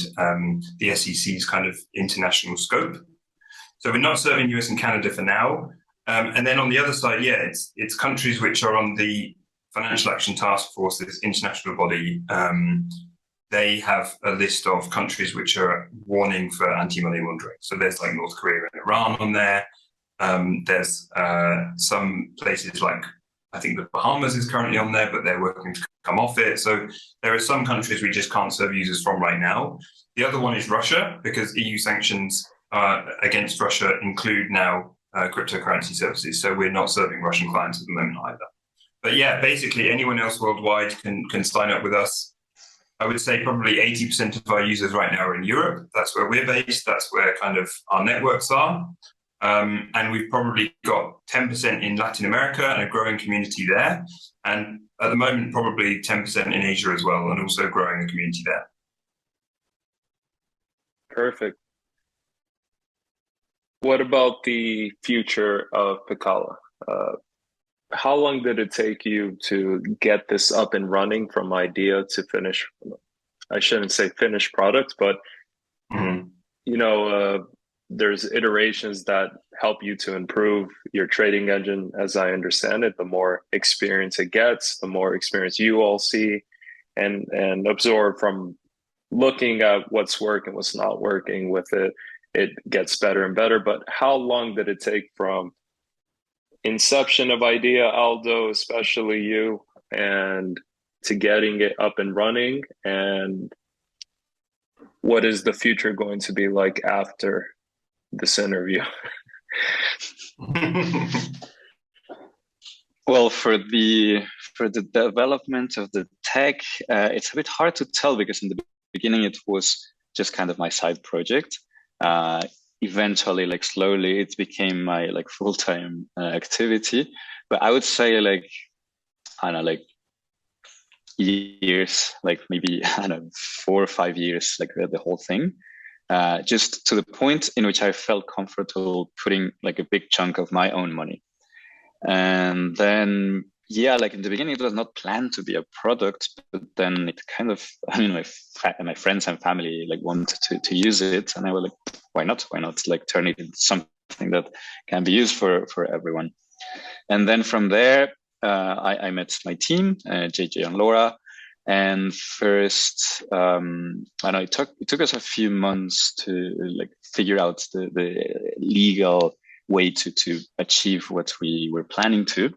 the SEC's kind of international scope. So we're not serving US and Canada for now. And then on the other side, it's countries which are on the Financial Action Task Force, this international body. They have a list of countries which are warning for anti-money laundering. So there's like North Korea and Iran on there. There's some places like, I think the Bahamas is currently on there, but they're working to come off it. So there are some countries we just can't serve users from right now. The other one is Russia, because EU sanctions against Russia include now cryptocurrency services. So we're not serving Russian clients at the moment either. But yeah, basically anyone else worldwide can sign up with us. I would say probably 80% of our users right now are in Europe. That's where we're based. That's where kind of our networks are. And we've probably got 10% in Latin America and a growing community there. And at the moment, probably 10% in Asia as well, and also growing a community there. Perfect. What about the future of Peccala? How long did it take you to get this up and running from idea to finish? I shouldn't say finished product, but there's iterations that help you to improve your trading engine. As I understand it, the more experience it gets, the more experience you all see and absorb from looking at what's working, what's not working with it. It gets better and better. But how long did it take from inception of idea, Aldo, especially you, and to getting it up and running? And what is the future going to be like after this interview? Well, for the development of the tech, it's a bit hard to tell, because in the beginning it was just kind of my side project. Eventually, like slowly, it became my like full-time activity. But I would say like, I don't know, like years, like maybe, I don't know, 4 or 5 years, like the whole thing. Just to the point in which I felt comfortable putting like a big chunk of my own money. And then, like in the beginning, it was not planned to be a product, but then it kind of, my friends and family like wanted to use it. And I was like, why not like turn it into something that can be used for everyone. And then from there, I met my team, JJ and Laura. And first, I know it took us a few months to like figure out the legal way to achieve what we were planning to.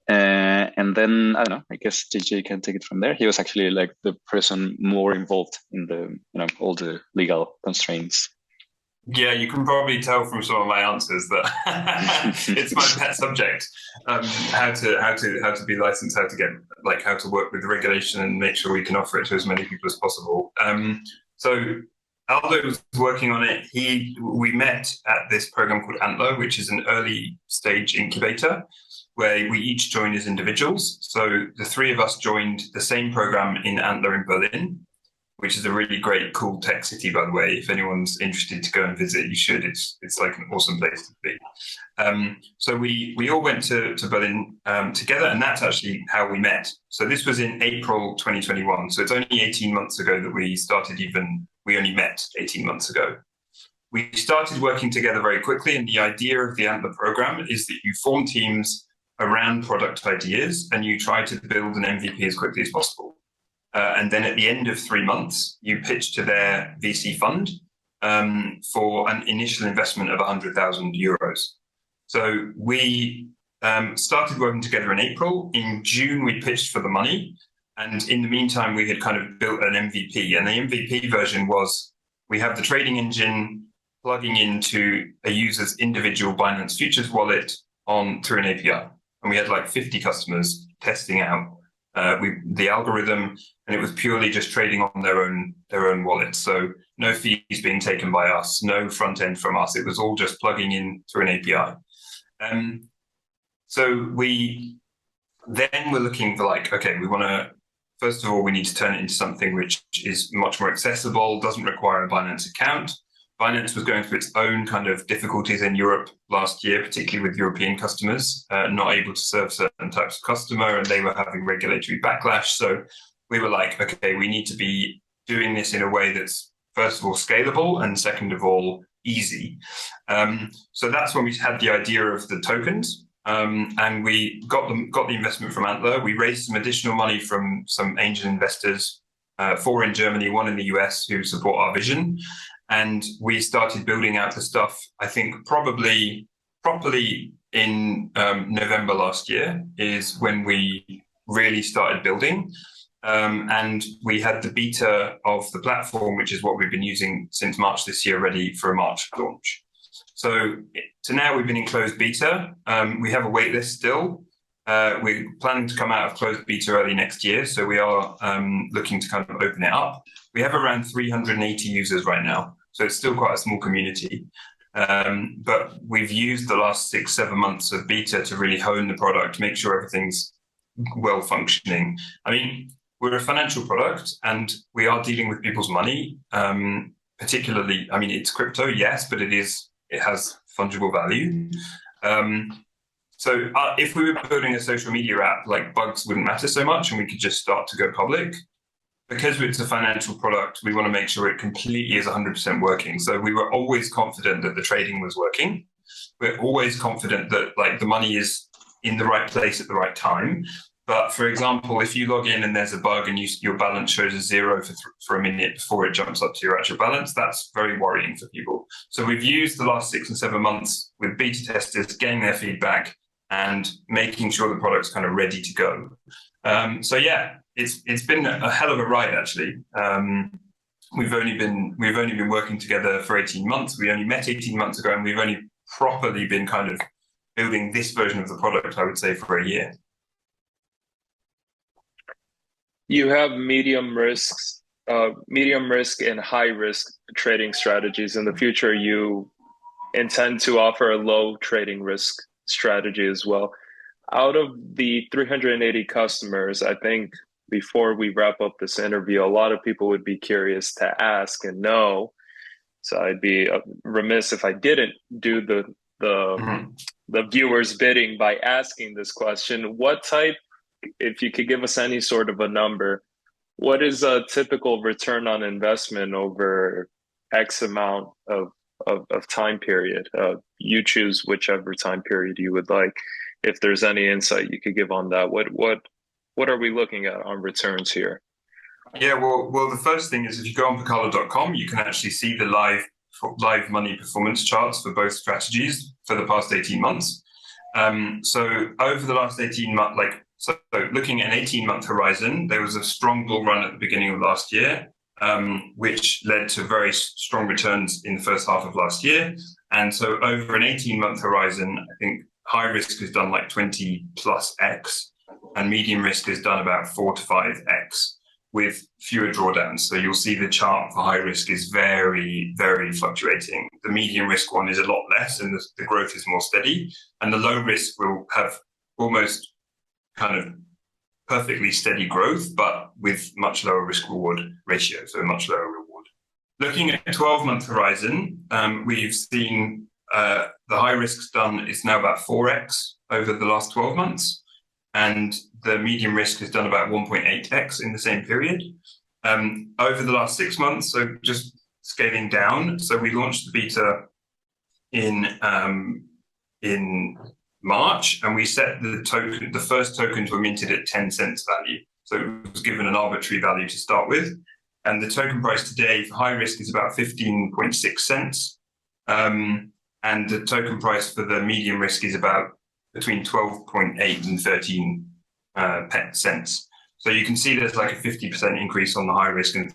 And then I don't know, I guess JJ can take it from there. He was actually like the person more involved in the all the legal constraints. Yeah, you can probably tell from some of my answers that it's my pet subject. How to be licensed, how to work with the regulation and make sure we can offer it to as many people as possible. So Aldo was working on it. We met at this program called Antler, which is an early stage incubator where we each joined as individuals. So the three of us joined the same program in Antler in Berlin, which is a really great, cool tech city, by the way. If anyone's interested to go and visit, you should. It's like an awesome place to be. So we all went to Berlin together, and that's actually how we met. So this was in April 2021. So it's only 18 months ago that we only met 18 months ago. We started working together very quickly, and the idea of the Antler program is that you form teams around product ideas, and you try to build an MVP as quickly as possible. And then at the end of 3 months, you pitch to their VC fund for an initial investment of 100,000 euros. So we started working together in April. In June, we pitched for the money. And in the meantime, we had kind of built an MVP. And the MVP version was, we have the trading engine plugging into a user's individual Binance futures wallet through an API. And we had like 50 customers testing out the algorithm, and it was purely just trading on their own wallet. So no fees being taken by us, no front end from us. It was all just plugging in through an API. So we then were looking for like, okay, first of all, we need to turn it into something which is much more accessible, doesn't require a Binance account. Binance was going through its own kind of difficulties in Europe last year, particularly with European customers, not able to serve certain types of customer, and they were having regulatory backlash. So we were like, okay, we need to be doing this in a way that's, first of all, scalable, and second of all, easy. So that's when we had the idea of the tokens, and we got the investment from Antler. We raised some additional money from some angel investors, 4 in Germany, 1 in the US, who support our vision. And we started building out the stuff, I think probably properly in November last year is when we really started building. And we had the beta of the platform, which is what we've been using since March this year, ready for a March launch. So now we've been in closed beta. We have a wait list still. We're planning to come out of closed beta early next year. So we are looking to kind of open it up. We have around 380 users right now. So it's still quite a small community. But we've used the last 6-7 months of beta to really hone the product, make sure everything's well functioning. I mean, we're a financial product and we are dealing with people's money, particularly, I mean, it's crypto, yes, but it has fungible value. So if we were building a social media app, like bugs wouldn't matter so much and we could just start to go public. Because it's a financial product, we want to make sure it completely is 100% working. So we were always confident that the trading was working. We're always confident that like the money is in the right place at the right time. But for example, if you log in and there's a bug and your balance shows a 0 for a minute before it jumps up to your actual balance, that's very worrying for people. So we've used the last 6 and 7 months with beta testers, getting their feedback and making sure the product's kind of ready to go. So yeah, it's been a hell of a ride actually. We've only been working together for 18 months. We only met 18 months ago, and we've only properly been kind of building this version of the product, I would say, for a year. You have medium risk and high risk trading strategies. In the future, you intend to offer a low trading risk strategy as well. Out of the 380 customers, I think before we wrap up this interview, a lot of people would be curious to ask and know. So I'd be remiss if I didn't do the viewers' bidding by asking this question. What type, if you could give us any sort of a number, what is a typical return on investment over X amount of time period? You choose whichever time period you would like. If there's any insight you could give on that, what what are we looking at on returns here? Yeah, well, the first thing is if you go on Peccala.com, you can actually see the live money performance charts for both strategies for the past 18 months. So over the last 18 months, so looking at an 18-month horizon, there was a strong bull run at the beginning of last year, which led to very strong returns in the first half of last year. And so over an 18-month horizon, I think high risk has done like 20 plus X, and medium risk has done about 4 to 5X with fewer drawdowns. So you'll see the chart for high risk is very, very fluctuating. The medium risk one is a lot less, and the growth is more steady. And the low risk will have almost kind of perfectly steady growth, but with much lower risk reward ratio, so a much lower reward. Looking at a 12-month horizon, we've seen the high risk's done is now about 4X over the last 12 months. And the medium risk has done about 1.8X in the same period. Over the last 6 months, so just scaling down. So we launched the beta in March, and we set the first tokens were minted at 10 cents value. So it was given an arbitrary value to start with. And the token price today for high risk is about 15.6 cents. And the token price for the medium risk is about between 12.8 and 13 cents. So you can see there's like a 50% increase on the high risk and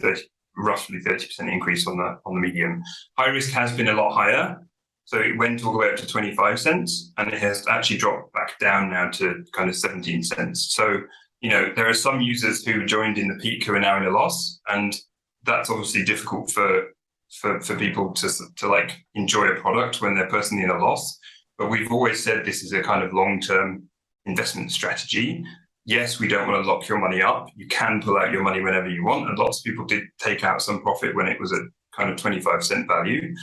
roughly 30% increase on the medium. High risk has been a lot higher. So it went all the way up to 25 cents, and it has actually dropped back down now to kind of 17 cents. So, there are some users who joined in the peak who are now in a loss, and that's obviously difficult for people to like enjoy a product when they're personally in a loss. But we've always said this is a kind of long-term investment strategy. Yes, we don't want to lock your money up. You can pull out your money whenever you want. And lots of people did take out some profit when it was at kind of 25-cent value.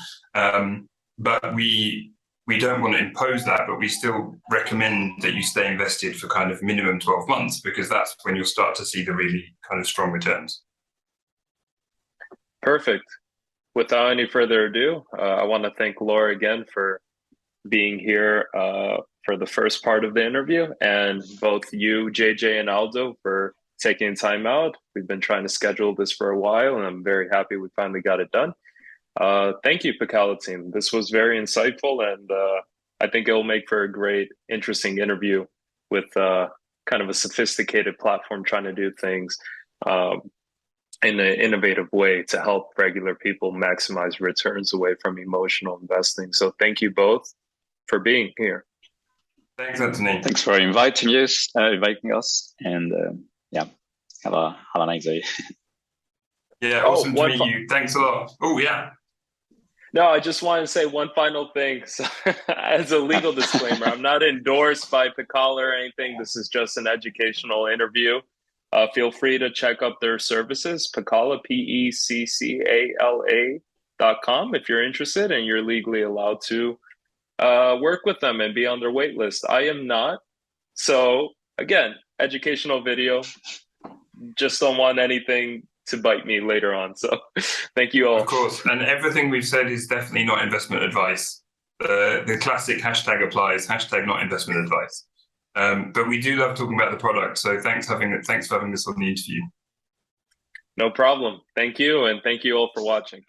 But we don't want to impose that, but we still recommend that you stay invested for kind of minimum 12 months, because that's when you'll start to see the really kind of strong returns. Perfect. Without any further ado, I want to thank Laura again for being here for the first part of the interview, and both you, JJ, and Aldo for taking time out. We've been trying to schedule this for a while, and I'm very happy we finally got it done. Thank you, Pakala team. This was very insightful, and I think it'll make for a great, interesting interview with kind of a sophisticated platform trying to do things in an innovative way to help regular people maximize returns away from emotional investing. So thank you both for being here. Thanks, Anthony. Thanks for inviting us, and have a nice day. Yeah, awesome to meet you. Thanks a lot. Oh, yeah. No, I just wanted to say one final thing. So, as a legal disclaimer, I'm not endorsed by Peccala or anything. This is just an educational interview. Feel free to check out their services, Peccala, Peccala.com, if you're interested and you're legally allowed to work with them and be on their wait list. I am not. So again, educational video. Just don't want anything to bite me later on. So thank you all. Of course. And everything we've said is definitely not investment advice. The classic hashtag applies, hashtag not investment advice. But we do love talking about the product. So thanks for having us on the interview. No problem. Thank you. And thank you all for watching.